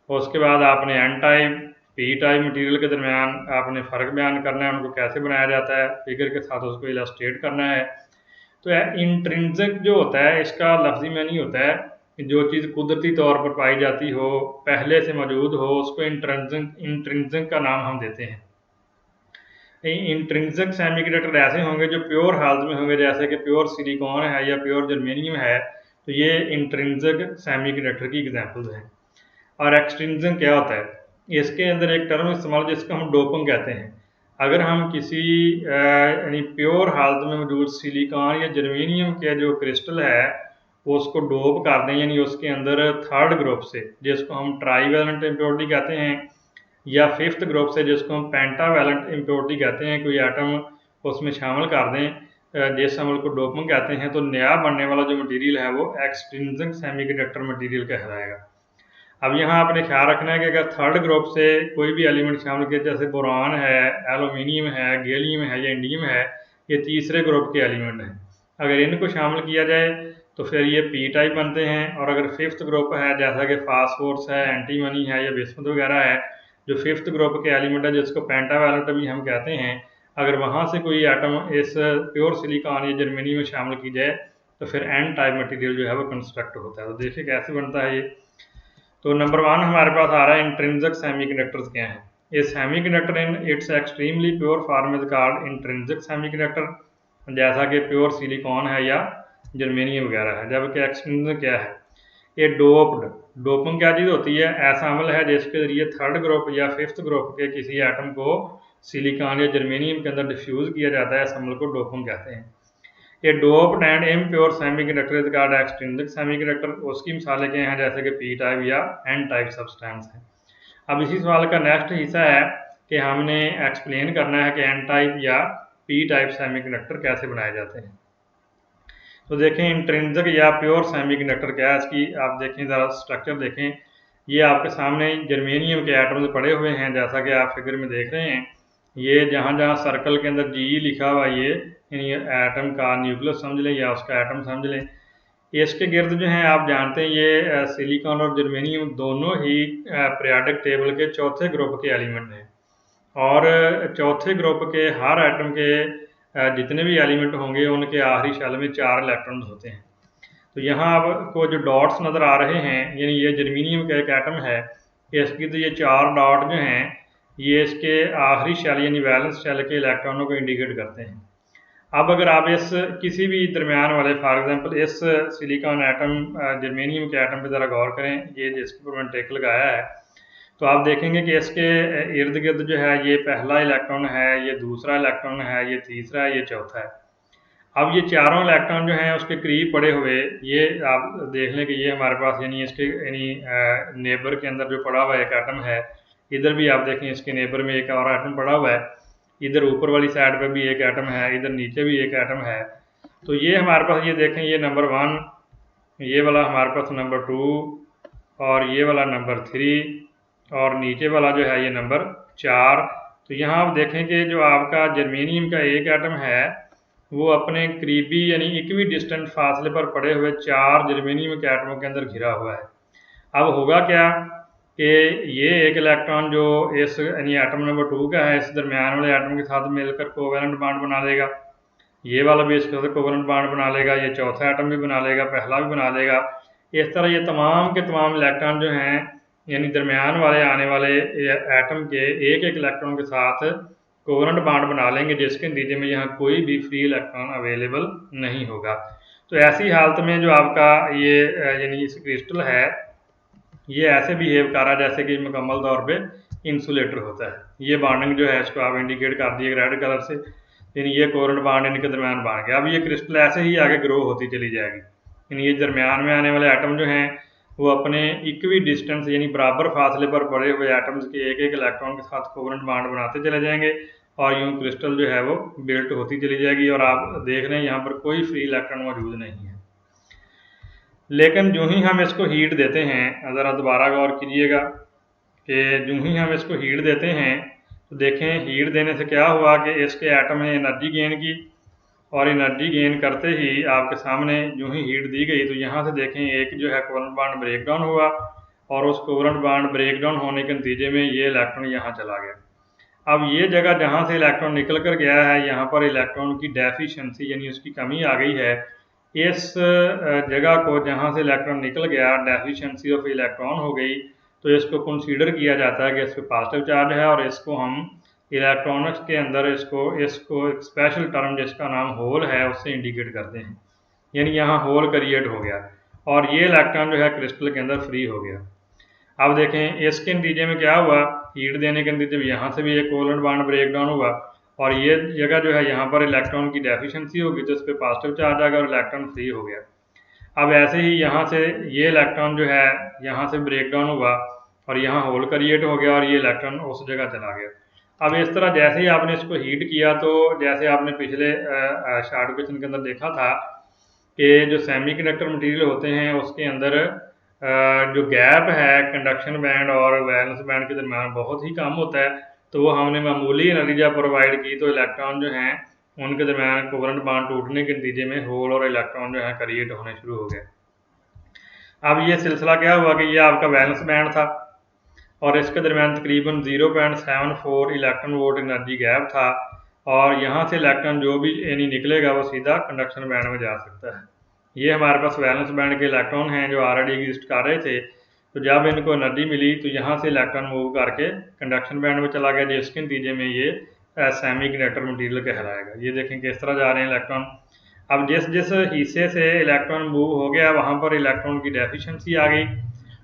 और उसके बाद आपने N type P type material के दरमियान आपने फ़र्क बयान करना है, उनको कैसे बनाया जाता है, फिगर के साथ उसको इलास्ट्रेट करना है। तो इंट्रिंसिक जो होता है इसका लफ्जी मानी होता है कि जो चीज़ कुदरती तौर पर पाई जाती हो, पहले से मौजूद हो, उसको इंट्रिंसिक का नाम हम देते हैं। इंट्रिंसिक सेमीकंडक्टर ऐसे होंगे जो प्योर हालत में होंगे, जैसे कि प्योर सिलिकॉन है या प्योर जर्मेनियम है, तो ये इंट्रिंसिक सेमीकंडक्टर की एग्जांपल्स हैं। और एक्सट्रिंसिक क्या होता है, इसके अंदर एक टर्म इस्तेमाल जिसको हम डोपिंग कहते हैं। अगर हम किसी यानी प्योर हालत में मौजूद सिलिकॉन या जर्मेनियम के जो क्रिस्टल है वो उसको डोप कर दें, यानी उसके अंदर थर्ड ग्रुप से, जिसको हम ट्राईवैलेंट इम्प्योरिटी कहते हैं, या फिफ्थ ग्रुप से जिसको हम पेंटावैलेंट इम्प्योरिटी कहते हैं, कोई एटम उसमें शामिल कर दें, जिस अमल को डोपिंग कहते हैं, तो नया बनने वाला जो मटेरियल है वो एक्सट्रिंसिक सेमीकंडक्टर मटेरियल कहलाएगा। अब यहाँ आपने ख्याल रखना है कि अगर थर्ड ग्रुप से कोई भी एलिमेंट शामिल किया, जैसे बोरान है, एलुमिनियम है, गैलियम है या इंडियम है, ये तीसरे ग्रुप के एलिमेंट हैं, अगर इनको शामिल किया जाए तो फिर ये पी टाइप बनते हैं। और अगर फिफ्थ ग्रुप है, जैसा कि फास्फोरस है, एंटीमनी है या बिस्मुथ वगैरह है, जो फिफ्थ ग्रुप के एलिमेंट है जिसको पेंटावैलेंट भी हम कहते हैं, अगर वहाँ से कोई एटम इस प्योर सिलिकॉन या जर्मेनियम में शामिल की जाए तो फिर एन टाइप मटेरियल जो है वो कंस्ट्रक्ट होता है। तो देखिए कैसे बनता है ये। तो नंबर 1 हमारे पास आ रहा है इंट्रिंसिक सेमीकंडक्टर्स क्या हैं। A semiconductor in its extremely pure form is called intrinsic semiconductor, जैसा कि प्योर सिलिकॉन है या जर्मेनियम वगैरह है। जबकि एक्सट्रिंसिक क्या है, ये डोपिंग क्या चीज़ होती है, ऐसा अमल है जिसके जरिए थर्ड ग्रुप या फिफ्थ ग्रुप के किसी एटम को सिलिकॉन या जर्मेनियम के अंदर डिफ्यूज़ किया जाता है, इस अमल को डोपिंग कहते हैं। ये doped and impure semiconductor is called extrinsic semiconductor, उसकी मिसालें क्या हैं, जैसे कि पी टाइप या एन टाइप सब्सटेंस है। अब इसी सवाल का नेक्स्ट हिस्सा है कि हमने एक्सप्लेन करना है कि एन टाइप या पी टाइप सेमीकंडक्टर कैसे बनाए जाते हैं। तो देखें इंट्रिंसिक या प्योर सेमीकंडक्टर क्या है, इसकी आप देखें ज़रा स्ट्रक्चर देखें। ये आपके सामने जर्मेनियम के एटम्स पड़े हुए हैं, जैसा कि आप फिगर में देख रहे हैं। ये जहाँ जहाँ सर्कल के अंदर जी लिखा हुआ ये एटम का न्यूक्लियस समझ लें या उसका एटम समझ लें। इसके गिर्द जो हैं आप जानते हैं ये सिलिकॉन और जर्मेनियम दोनों ही पीरियोडिक टेबल के चौथे ग्रुप के एलिमेंट हैं, और चौथे ग्रुप के हर एटम के जितने भी एलिमेंट होंगे उनके आखिरी शेल में 4 इलेक्ट्रॉन्स होते हैं। तो यहाँ आपको जो डॉट्स नज़र आ रहे हैं, यानी ये जर्मेनियम का एक एटम है, इसकी तो ये 4 डॉट जो हैं ये इसके आखिरी शेल यानी वैलेंस शेल के इलेक्ट्रॉनों को इंडिकेट करते हैं। अब अगर आप इस किसी भी दरमियान वाले, फॉर एग्जांपल इस सिलिकॉन एटम जर्मेनियम के एटम पे ज़रा गौर करें, ये जिसके ऊपर मैंने टिक लगाया है, तो आप देखेंगे कि इसके इर्द गिर्द जो है ये पहला इलेक्ट्रॉन है, ये दूसरा इलेक्ट्रॉन है, ये तीसरा है, ये चौथा है। अब ये चारों इलेक्ट्रॉन जो हैं उसके करीब पड़े हुए, ये आप देख लें कि ये हमारे पास यानी इसके यानी नेबर के अंदर जो पड़ा हुआ एक एटम है, इधर भी आप देखें इसके नेबर में एक और एटम पड़ा हुआ है, इधर ऊपर वाली साइड पर भी एक एटम है, इधर नीचे भी एक एटम है। तो ये हमारे पास ये देखें, ये नंबर 1, ये वाला हमारे पास नंबर 2, और ये वाला नंबर 3, और नीचे वाला जो है ये नंबर 4। तो यहाँ आप देखें कि जो आपका जर्मेनियम का एक एटम है वो अपने करीबी यानी इक्वी डिस्टेंट फासले पर पड़े हुए 4 जर्मेनियम के एटमों के अंदर घिरा हुआ है। अब होगा क्या कि ये एक इलेक्ट्रॉन जो इस यानी एटम नंबर 2 का है, इस दरमियान वाले एटम के साथ मिलकर कोवेलेंट बॉन्ड बना लेगा। ये वाला भी इसके साथ कोवेलेंट बॉन्ड बना लेगा, ये चौथा एटम भी बना लेगा, पहला भी बना लेगा। इस तरह ये तमाम के तमाम इलेक्ट्रॉन जो हैं यानी दरमियान वाले आने वाले एटम के एक एक इलेक्ट्रॉन के साथ कोवेलेंट बॉन्ड बना लेंगे, जिसके नतीजे में यहाँ कोई भी फ्री इलेक्ट्रॉन अवेलेबल नहीं होगा। तो ऐसी हालत में जो आपका ये यानी इस क्रिस्टल है, ये ऐसे बिहेव कर रहा है जैसे कि मुकम्मल तौर पे इंसुलेटर होता है। ये बॉन्डिंग जो है इसको आप इंडिकेट कर दिए रेड कलर से, यानी ये कोवेलेंट बॉन्ड इनके दरमियान बन गया। अब ये क्रिस्टल ऐसे ही आगे ग्रो होती चली जाएगी, यानी ये दरमियान में आने वाले एटम जो हैं वो अपने इक्वी डिस्टेंस यानी बराबर फासले पर पड़े हुए एटम्स के एक एक इलेक्ट्रॉन के साथ कोवेलेंट बॉन्ड बनाते चले जाएंगे और यूं क्रिस्टल जो है वो बिल्ट होती चली जाएगी। और आप देख रहे हैं यहाँ पर कोई फ्री इलेक्ट्रॉन मौजूद नहीं है। लेकिन जो ही हम इसको हीट देते हैं, ज़रा दोबारा गौर कीजिएगा कि जो ही हम इसको हीट देते हैं तो देखें हीट देने से क्या हुआ कि इसके एटम ने एनर्जी गेन की, और एनर्जी गेन करते ही आपके सामने जो ही हीट दी गई तो यहाँ से देखें एक जो है कोवेलेंट बॉन्ड ब्रेक डाउन हुआ, और उस कोवेलेंट बॉन्ड ब्रेक डाउन होने के नतीजे में ये इलेक्ट्रॉन यहाँ चला गया। अब ये जगह जहाँ से इलेक्ट्रॉन निकल कर गया है, यहाँ पर इलेक्ट्रॉन की डेफिशिएंसी यानी उसकी कमी आ गई है। इस जगह को जहाँ से इलेक्ट्रॉन निकल गया, डेफिशिएंसी ऑफ इलेक्ट्रॉन हो गई, तो इसको कंसीडर किया जाता है कि इस पर पॉजिटिव चार्ज है, और इसको हम इलेक्ट्रॉनिक्स के अंदर इसको एक स्पेशल टर्म जिसका नाम होल है उससे इंडिकेट करते हैं, यानी यहाँ होल क्रिएट हो गया और ये इलेक्ट्रॉन जो है क्रिस्टल के अंदर फ्री हो गया। अब देखें इसके नतीजे में क्या हुआ, हीट देने के नतीजे में यहाँ से भी एक कोवेलेंट बॉन्ड ब्रेक डाउन हुआ, और ये जगह जो है यहाँ पर इलेक्ट्रॉन की डेफिशिएंसी होगी तो इस पर पॉजिटिव चार्ज आ गया और इलेक्ट्रॉन फ्री हो गया। अब ऐसे ही यहाँ से ये इलेक्ट्रॉन जो है यहाँ से ब्रेक डाउन हुआ और यहाँ होल क्रिएट हो गया और ये इलेक्ट्रॉन उस जगह चला गया। अब इस तरह जैसे ही आपने इसको हीट किया तो जैसे आपने पिछले शार्ट क्वेश्चन के अंदर देखा था कि जो सेमीकंडक्टर मटेरियल होते हैं उसके अंदर जो गैप है कंडक्शन बैंड और वैलेंस बैंड के दरमियान बहुत ही कम होता है, तो वो हमने मामूली एनर्जी जब प्रोवाइड की तो इलेक्ट्रॉन जो हैं उनके दरमियान कोवेलेंट बॉन्ड टूटने के नतीजे में होल और इलेक्ट्रॉन जो है क्रिएट होने शुरू हो गए। अब ये सिलसिला क्या हुआ कि ये आपका वैलेंस बैंड था और इसके दरमियान तकरीबन 0.74 इलेक्ट्रॉन वोल्ट एनर्जी गैप था, और यहाँ से इलेक्ट्रॉन जो भी यानी निकलेगा वो सीधा कंडक्शन बैंड में जा सकता है। ये हमारे पास वैलेंस बैंड के इलेक्ट्रॉन हैं जो ऑलरेडी एग्जिस्ट कर रहे थे, तो जब इनको एनर्जी मिली तो यहाँ से इलेक्ट्रॉन मूव करके कंडक्शन बैंड में चला गया, जिसके नतीजे में ये सेमीकंडक्टर मटेरियल कहलाएगा। ये देखें किस तरह जा रहे हैं इलेक्ट्रॉन। अब जिस जिस हिस्से से इलेक्ट्रॉन मूव हो गया वहाँ पर इलेक्ट्रॉन की डेफिशिएंसी आ गई,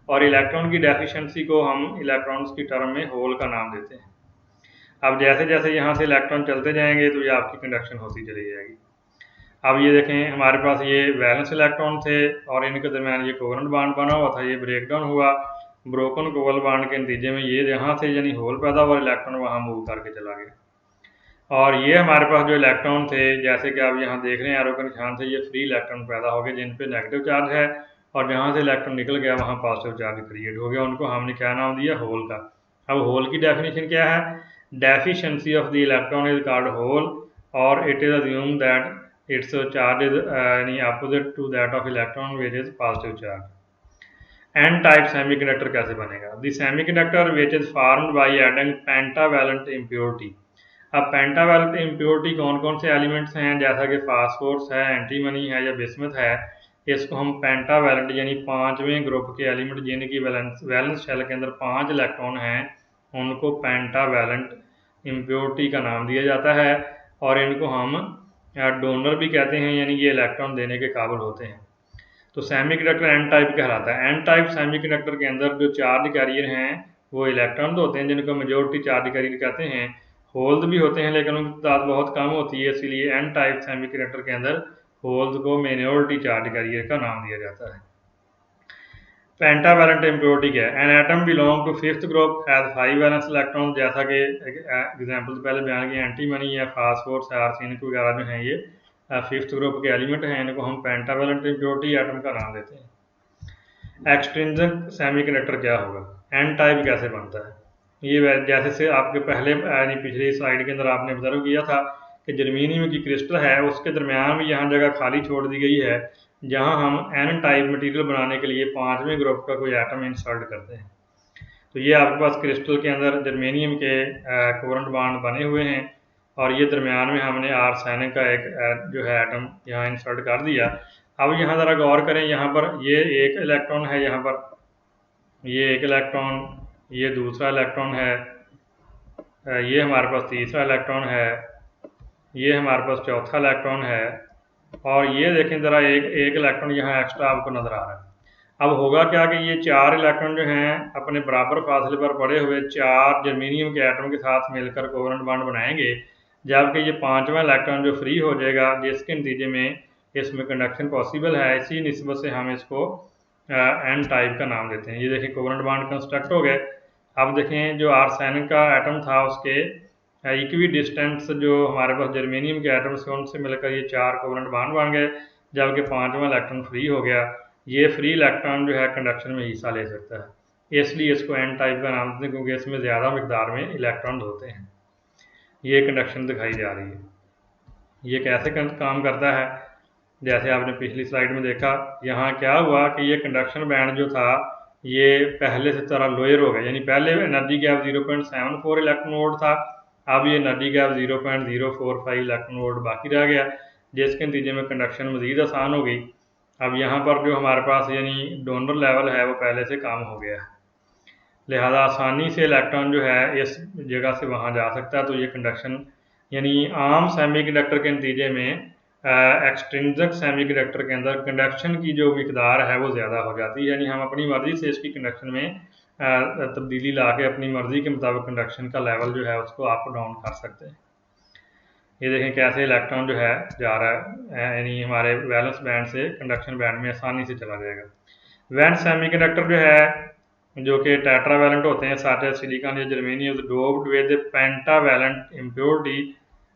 और इलेक्ट्रॉन की डेफिशिएंसी को हम इलेक्ट्रॉन्स की टर्म में होल का नाम देते हैं। अब जैसे जैसे यहाँ से इलेक्ट्रॉन चलते जाएंगे तो ये आपकी कंडक्शन होती चली जाएगी। अब ये देखें हमारे पास ये वैलेंस इलेक्ट्रॉन थे और इनके दरमियान ये कोवेलेंट बॉन्ड बना हुआ था, ये ब्रेक डाउन हुआ, ब्रोकन कोवेलेंट बॉन्ड के नतीजे में ये यहाँ से यानी होल पैदा हुआ, इलेक्ट्रॉन वहाँ मूव करके चला गया। और ये हमारे पास जो इलेक्ट्रॉन थे जैसे कि आप यहाँ देख रहे हैं एरो के निशान से, ये फ्री इलेक्ट्रॉन पैदा हो गए जिन पे नेगेटिव चार्ज है, और जहाँ से इलेक्ट्रॉन निकल गया वहाँ पॉजिटिव चार्ज क्रिएट हो गया। उनको हमने क्या नाम दिया, होल का। अब होल की डेफिनेशन क्या है, deficiency of the electron is called hole, और it is assume that its charge is यानी opposite to that of electron which is positive charge. N type semiconductor कैसे बनेगा, the semiconductor which is formed by adding pentavalent impurity. अब pentavalent impurity कौन कौन से elements हैं, जैसा कि फास्फोरस है, एंटीमनी है या बिस्मथ है, इसको हम पेंटावैलेंट यानी पांचवें ग्रुप के एलिमेंट जिनकी वैलेंस शेल के अंदर 5 इलेक्ट्रॉन हैं उनको पेंटावैलेंट इम्प्योरिटी का नाम दिया जाता है, और इनको हम डोनर भी कहते हैं, यानी ये इलेक्ट्रॉन देने के काबिल होते हैं। तो सेमीकंडक्टर एन टाइप कहलाता है। एन टाइप सेमीकंडक्टर के अंदर जो चार्ज कैरियर हैं वो इलेक्ट्रॉन तो होते हैं जिनको मेजोरिटी चार्ज कैरियर कहते हैं, होल्स भी होते हैं लेकिन उनकी तादाद बहुत कम होती है, इसलिए एन टाइप सेमीकंडक्टर के अंदर होल्स को मिनोरिटी चार्ज कैरियर का नाम दिया जाता है। पेंटावैलेंट इम्प्योरिटी क्या है, an atom belong to fifth group has 5 valence electron, जैसा कि एग्जांपल पहले बयान किया, एंटीमनी या फास्फोरस है, आर्सेनिक वगैरह जो हैं ये फिफ्थ ग्रुप के एलिमेंट हैं, इनको हम पेंटावैलेंट इम्प्योरिटी एटम का नाम देते हैं। एक्सट्रिंसिक सेमीकंडक्टर क्या होगा, एन टाइप कैसे बनता है, ये जैसे से आपके पहले यानी पिछली स्लाइड के अंदर आपने ऑब्जर्व किया था कि जर्मेनियम की क्रिस्टल है उसके दरमियान में यहाँ जगह खाली छोड़ दी गई है जहाँ हम एन टाइप मटेरियल बनाने के लिए 5वें ग्रुप का कोई एटम इंसर्ट करते हैं। तो ये आपके पास क्रिस्टल के अंदर जर्मेनियम के कोवलेंट बॉन्ड बने हुए हैं और ये दरमियान में हमने आर्सेनिक का एक जो है एटम यहाँ इंसर्ट कर दिया। अब यहाँ ज़रा गौर करें, यहाँ पर ये एक इलेक्ट्रॉन है, यहाँ पर ये एक इलेक्ट्रॉन, ये दूसरा इलेक्ट्रॉन है, ये हमारे पास तीसरा इलेक्ट्रॉन है, ये हमारे पास चौथा इलेक्ट्रॉन है और ये देखें ज़रा एक इलेक्ट्रॉन यहाँ एक्स्ट्रा आपको नज़र आ रहा है। अब होगा क्या कि ये 4 इलेक्ट्रॉन जो हैं अपने बराबर फासले पर पड़े हुए 4 जर्मेनियम के एटम के साथ मिलकर कोवलेंट बॉन्ड बनाएंगे, जबकि ये 5वां इलेक्ट्रॉन जो फ्री हो जाएगा, जिसके नतीजे में इसमें कंडक्शन पॉसिबल है। इसी निस्बत से हम इसको एन टाइप का नाम देते हैं। ये देखें कोवलेंट बॉन्ड कंस्ट्रक्ट हो गए। अब देखें जो आर्सेनिक का एटम था उसके इक्वी डिस्टेंस जो हमारे पास जर्मेनियम के एटम्स थे उनसे मिलकर ये 4 कोवलेंट बॉन्ड बन गए, जबकि 5वां इलेक्ट्रॉन फ्री हो गया। ये फ्री इलेक्ट्रॉन जो है कंडक्शन में हिस्सा ले सकता है, इसलिए इसको एन टाइप का नाम देते हैं, क्योंकि इसमें ज़्यादा मकदार में इलेक्ट्रॉन होते हैं। ये कंडक्शन दिखाई जा रही है। ये कैसे काम करता है, जैसे आपने पिछली स्लाइड में देखा, यहाँ क्या हुआ कि ये कंडक्शन बैंड जो था ये पहले से तरह लोअर हो गया, यानी पहले एनर्जी गैप 0.74 इलेक्ट्रॉन वोल्ट था, अब ये एनर्जी गैप 0.045 इलेक्ट्रॉन वोल्ट बाकी रह गया, जिसके नतीजे में कंडक्शन मज़ीद आसान हो गई। अब यहाँ पर जो हमारे पास यानी डोनर लेवल है वो पहले से कम हो गया है, लिहाजा आसानी से इलेक्ट्रॉन जो है इस जगह से वहाँ जा सकता है। तो ये कंडक्शन यानी आम सेमीकंडक्टर के नतीजे में एक्सट्रिंसिक सेमीकंडक्टर के अंदर कंडक्शन की जो मिकदार है वो ज़्यादा हो जाती है, यानी हम अपनी मर्ज़ी से इसकी कंडक्शन में तब्दीली ला के अपनी मर्ज़ी के मुताबिक कंडक्शन का लेवल जो है उसको अप डाउन कर सकते हैं। ये देखें कैसे इलेक्ट्रॉन जो है जा रहा है, यानी हमारे वैलेंस बैंड से कंडक्शन बैंड में आसानी से चला जाएगा। वैलेंस सेमीकंडक्टर जो है जो कि टेट्रावैलेंट होते हैं, सच एज सिलिकॉन या germanium doped with pentavalent impurity,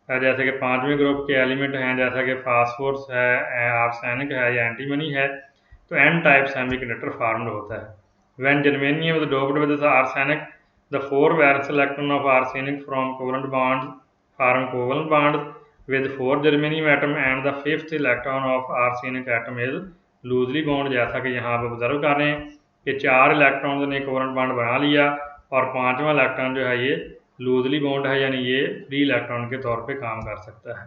जैसे कि 5वें ग्रुप के एलिमेंट हैं, जैसा कि फास्फोरस है, आर्सेनिक है या एंटीमनी है, तो एन टाइप सेमीकंडक्टर फॉर्म्ड होता है। When germanium is doped with arsenic, the 4 valence electron of arsenic from covalent bond form covalent bond with 4 germanium atom and the 5th electron of arsenic atom is loosely bound। जैसा कि यहाँ आप observe कर रहे हैं कि 4 electron ने covalent bond बना लिया और 5वां इलेक्ट्रॉन जो है ये लूजली बॉन्ड है, यानी ये फ्री इलेक्ट्रॉन के तौर पे काम कर सकता है।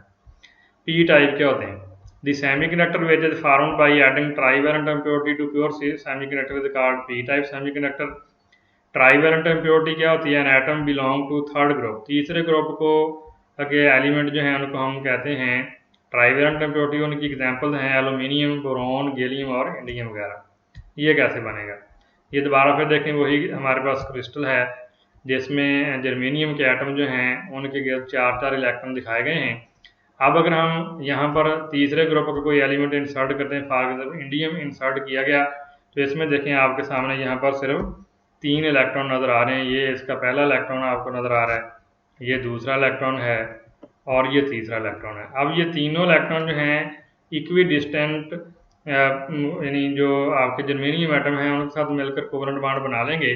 पी टाइप क्या होते हैं? The semiconductor which is formed by adding trivalent impurity to pure semiconductor is called p type semiconductor। Trivalent impurity क्या होती है? An atom belong to third group, तीसरे ग्रुप को के एलिमेंट जो हैं उनको हम कहते हैं ट्राईवेलेंट इम्प्योरिटी। उनकी एग्जांपल हैं एलुमिनियम, बोरॉन, गैलियम और इंडियम वगैरह। ये कैसे बनेगा? ये दोबारा फिर देखें, वही हमारे पास क्रिस्टल है जिसमें जर्मेनियम के एटम जो हैं उनके 4 इलेक्ट्रॉन दिखाए गए हैं। अब अगर हम यहाँ पर तीसरे ग्रुप का कोई एलिमेंट इंसर्ट करते हैं, फॉर एग्जाम्पल इंडियम इंसर्ट किया गया, तो इसमें देखें आपके सामने यहाँ पर सिर्फ 3 इलेक्ट्रॉन नज़र आ रहे हैं। ये इसका पहला इलेक्ट्रॉन आपको नज़र आ रहा है, ये दूसरा इलेक्ट्रॉन है और ये तीसरा इलेक्ट्रॉन है। अब ये तीनों इलेक्ट्रॉन जो हैं इक्वी डिस्टेंट, यानी जो आपके जर्मेनियम एटम हैं उनके साथ मिलकर कोवलेंट बॉन्ड बना लेंगे,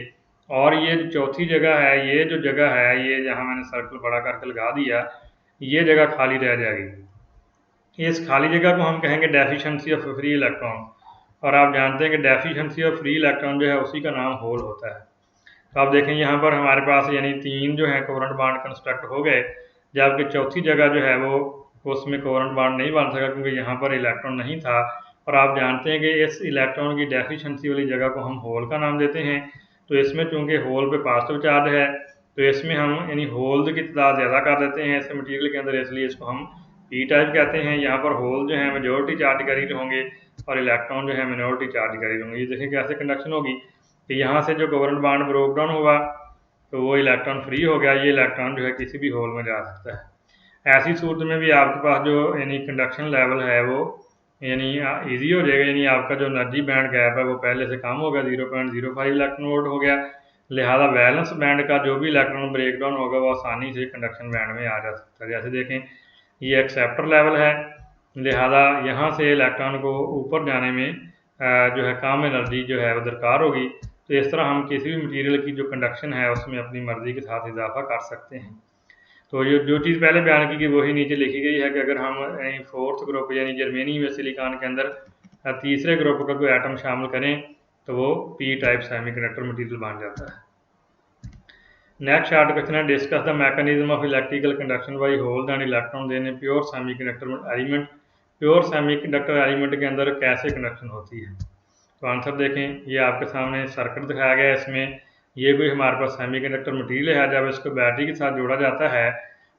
और ये जो चौथी जगह है, ये जो जगह है, ये जहाँ मैंने सर्कल बड़ा करके लगा दिया, ये जगह खाली रह जाएगी। इस खाली जगह को हम कहेंगे डेफिशिएंसी ऑफ फ्री इलेक्ट्रॉन, और आप जानते हैं कि डेफिशिएंसी ऑफ फ्री इलेक्ट्रॉन जो है उसी का नाम होल होता है। तो आप देखें यहाँ पर हमारे पास यानी 3 जो है कोवलेंट बॉन्ड कंस्ट्रक्ट हो गए, जबकि चौथी जगह जो है वो उसमें कोवलेंट बॉन्ड नहीं बन सका क्योंकि यहाँ पर इलेक्ट्रॉन नहीं था। और आप जानते हैं कि इस इलेक्ट्रॉन की डेफिशिएंसी वाली जगह को हम होल का नाम देते हैं। तो इसमें चूँकि होल पे पॉजिटिव चार्ज है, तो इसमें हम यानी होल्स की तादाद ज़्यादा कर देते हैं इस मटीरियल के अंदर, इसलिए इसको हम पी टाइप कहते हैं। यहाँ पर होल जो है मेजोरिटी चार्ज करी होंगे और इलेक्ट्रॉन जो है मिनोरिटी चार्ज करी होंगे। ये देखें कैसे कंडक्शन होगी कि यहाँ से जो कोवलेंट बॉन्ड ब्रोक डाउन हुआ तो वो इलेक्ट्रॉन फ्री हो गया, ये इलेक्ट्रॉन जो है किसी भी होल में जा सकता है। ऐसी सूरत में भी आपके पास जो यानी कंडक्शन लेवल है वो यानी ईजी हो जाएगा, यानी आपका जो एनर्जी बैंड गैप है वो पहले से कम हो गया, 0.05 इलेक्ट्रॉन वोल्ट हो गया। लिहाजा वैलेंस बैंड का जो भी इलेक्ट्रॉन ब्रेक डाउन होगा वो आसानी से कंडक्शन बैंड में आ जा सकता है। जैसे देखें ये एक्सेप्टर लेवल है, लिहाजा यहाँ से इलेक्ट्रॉन को ऊपर जाने में जो है कम एनर्जी जो है वो दरकार होगी। तो इस तरह हम किसी भी मटेरियल की जो कंडक्शन है उसमें अपनी मर्ज़ी के साथ इजाफा कर सकते हैं। तो ये जो चीज़ पहले बयान की गई वही नीचे लिखी गई है कि अगर हम 4th ग्रुप यानी जर्मेनियम या सिलिकॉन के अंदर तीसरे ग्रुप का कोई एटम शामिल करें तो वो पी टाइप सेमीकंडक्टर मटेरियल बन जाता है। नेक्स्ट शार्ट क्वेश्चन है discuss the mechanism of electrical conduction by holes and electron देने pure semiconductor element. Pure semiconductor element के अंदर कैसे कंडक्शन होती है। तो आंसर देखें, ये आपके सामने सर्किट दिखाया गया है। इसमें ये कोई हमारे पास सेमीकंडक्टर मटेरियल है, जब इसको बैटरी के साथ जोड़ा जाता है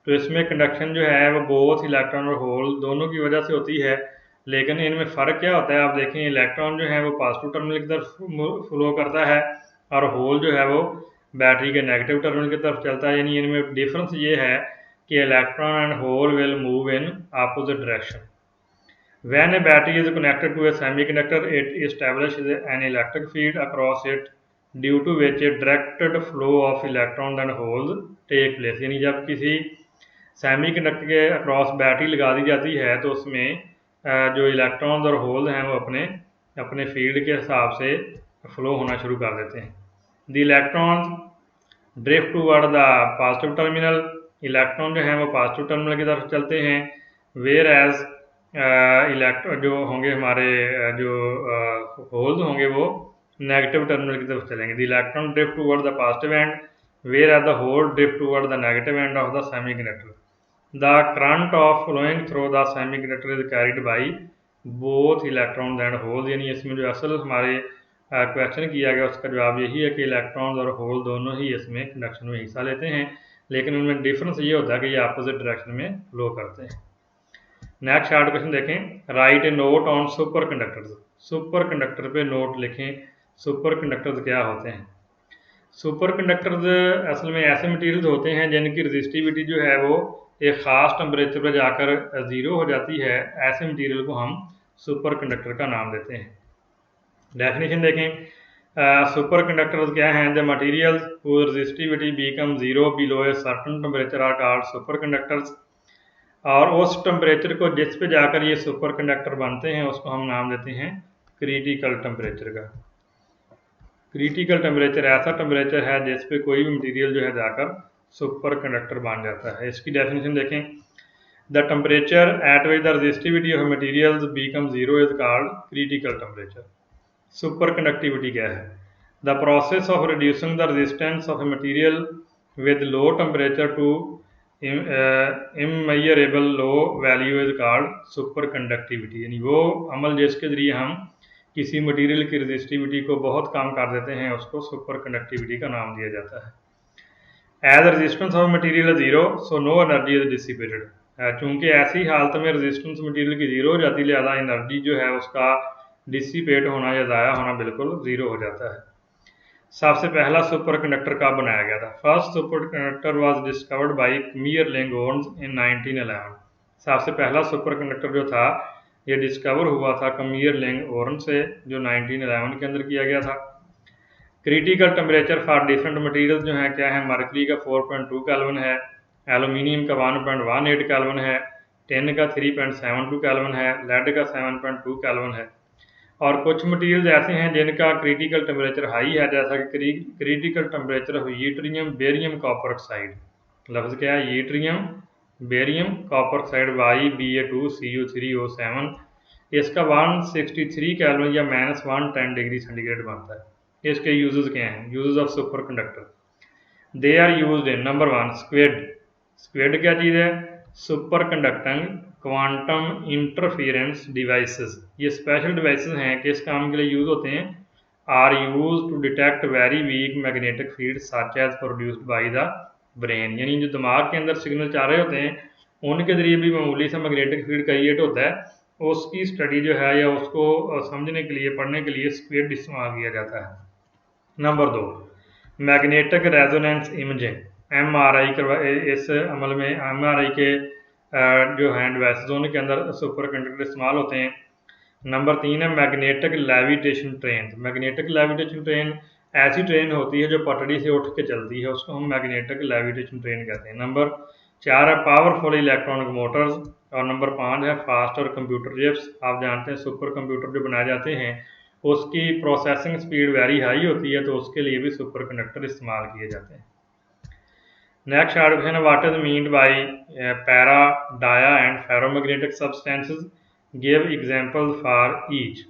तो इसमें कंडक्शन जो है वो बोथ इलेक्ट्रॉन और होल दोनों की वजह से होती है। लेकिन इनमें फ़र्क क्या होता है, आप देखें इलेक्ट्रॉन जो है वो पॉजिटिव टर्मिनल की तरफ फ्लो करता है और होल जो है वो बैटरी के नेगेटिव टर्मिनल की तरफ चलता है। यानी इनमें डिफरेंस ये है कि electron and hole will move in opposite direction. When a battery is connected to a semiconductor, it establishes an electric field across it, due to which a directed flow of electrons and holes take place। यानी जब किसी semiconductor के across battery लगा दी जाती है तो उसमें जो इलेक्ट्रॉन्स और होल हैं वो अपने अपने फील्ड के हिसाब से फ्लो होना शुरू कर देते हैं। The electrons drift toward the positive terminal. Electron जो हैं वो पॉजिटिव टर्मिनल की तरफ चलते हैं। वेयर एज इलेक्ट्रॉन जो होंगे हमारे जो होल्स होंगे वो नेगेटिव टर्मिनल की तरफ चलेंगे। The electron drift toward the positive end whereas the hole drift toward the negative end of the semiconductor. The current of flowing through the semiconductor is carried by both electrons and holes. यानी इसमें जो असल हमारे question किया गया उसका जवाब यही है कि इलेक्ट्रॉन्स और होल दोनों ही इसमें कंडक्शन में हिस्सा लेते हैं, लेकिन उनमें डिफरेंस ये होता है कि ये अपोजिट डायरेक्शन में फ्लो करते हैं। नेक्स्ट शार्ट क्वेश्चन देखें, right A note on super conductors. Super conductor पे नोट लिखें। सुपर कंडक्टर्स क्या होते हैं। सुपर कंडक्टर्स असल में ऐसे मटेरियल्स होते हैं जिनकी रजिस्टिविटी जो है वो एक ख़ास टेम्परेचर पर जाकर ज़ीरो हो जाती है। ऐसे मटेरियल को हम सुपर कंडक्टर का नाम देते हैं। डेफिनेशन देखें, सुपर कंडक्टर्स क्या हैं। The materials whose resistivity become zero below a certain temperature are called superconductors. और उस टेम्परेचर को जिस पे जाकर ये सुपर कंडक्टर बनते हैं उसको हम नाम देते हैं क्रिटिकल टेम्परेचर का। क्रिटिकल टेम्परेचर ऐसा टेम्परेचर है जिस पे कोई भी मटेरियल जो है जाकर सुपर कंडक्टर बन जाता है। इसकी डेफिनेशन देखें, the temperature at which the resistivity of materials become zero is called critical temperature. Superconductivity क्या है। The process of reducing the resistance of a material with low temperature to immeasurable low value is called superconductivity. यानी वो अमल जिसके ज़रिए हम किसी material की resistivity को बहुत कम कर देते हैं उसको सुपर कंडक्टिविटी का नाम दिया जाता है। As resistance of material zero so no energy is dissipated. चूँकि ऐसी हालत में रेजिस्टेंस मटेरियल की ज़ीरो हो जाती है, लिहाजा एनर्जी जो है उसका डिसिपेट होना या ज़ाया होना बिल्कुल ज़ीरो हो जाता है। सबसे पहला सुपर कंडक्टर कब बनाया गया था। First superconductor was discovered by Kamerlingh लैंगोर्न्स इन 1911। सबसे पहला सुपर कंडक्टर जो था ये डिस्कवर हुआ था कमीर लैंगोर्न से, जो 1911 के अंदर किया गया था। Critical temperature for different material जो है क्या है। मरकरी का 4.2 केल्विन है, एलुमिनियम का 1.18 केल्विन है, टिन का 3.72 केल्विन है, लेड का 7.2 केल्विन है। और कुछ मटेरियल्स ऐसे हैं जिनका क्रिटिकल टेम्परेचर हाई है, जैसा कि critical temperature of yttrium barium copper oxide. लफ्ज़ क्या है, yttrium barium copper oxide YBA2CU3O7। इसका 163 केल्विन या -110 डिग्री सेंटीग्रेड बनता है। इसके यूजेस क्या हैं। Uses of superconductor, they are used in number 1 SQUID. SQUID क्या चीज़ है, superconducting quantum interference devices. ये स्पेशल डिवाइसेस हैं, किस काम के लिए यूज़ होते हैं। Are use to detect very weak magnetic field such as produced by the brain. यानी जो दिमाग के अंदर सिग्नल जा रहे होते हैं उनके ज़रिए भी मामूली सा मैग्नेटिक फील्ड क्रिएट होता है, उसकी स्टडी जो है या उसको समझने के लिए पढ़ने के लिए स्क्विड इस्तेमाल किया जाता है। Number 2 magnetic resonance imaging MRI करवा। इस अमल में MRI के जो हैं डिवाइसेस उनके अंदर सुपर कंडक्टर इस्तेमाल होते हैं। नंबर 3 है magnetic levitation train. Magnetic levitation train ऐसी ट्रेन होती है जो पटड़ी से उठ के चलती है, उसको हम मैग्नेटिक लेविटेशन ट्रेन कहते हैं। नंबर 4 है पावरफुल इलेक्ट्रॉनिक मोटर्स। और नंबर 5 है फास्टर कंप्यूटर चिप्स। आप जानते हैं सुपर कंप्यूटर जो बनाए जाते हैं उसकी प्रोसेसिंग स्पीड वेरी हाई होती है, तो उसके लिए भी सुपर कंडक्टर इस्तेमाल किए जाते हैं। नेक्स्ट क्वेश्चन है, what is meant by para, dia and ferromagnetic substances, give example for each.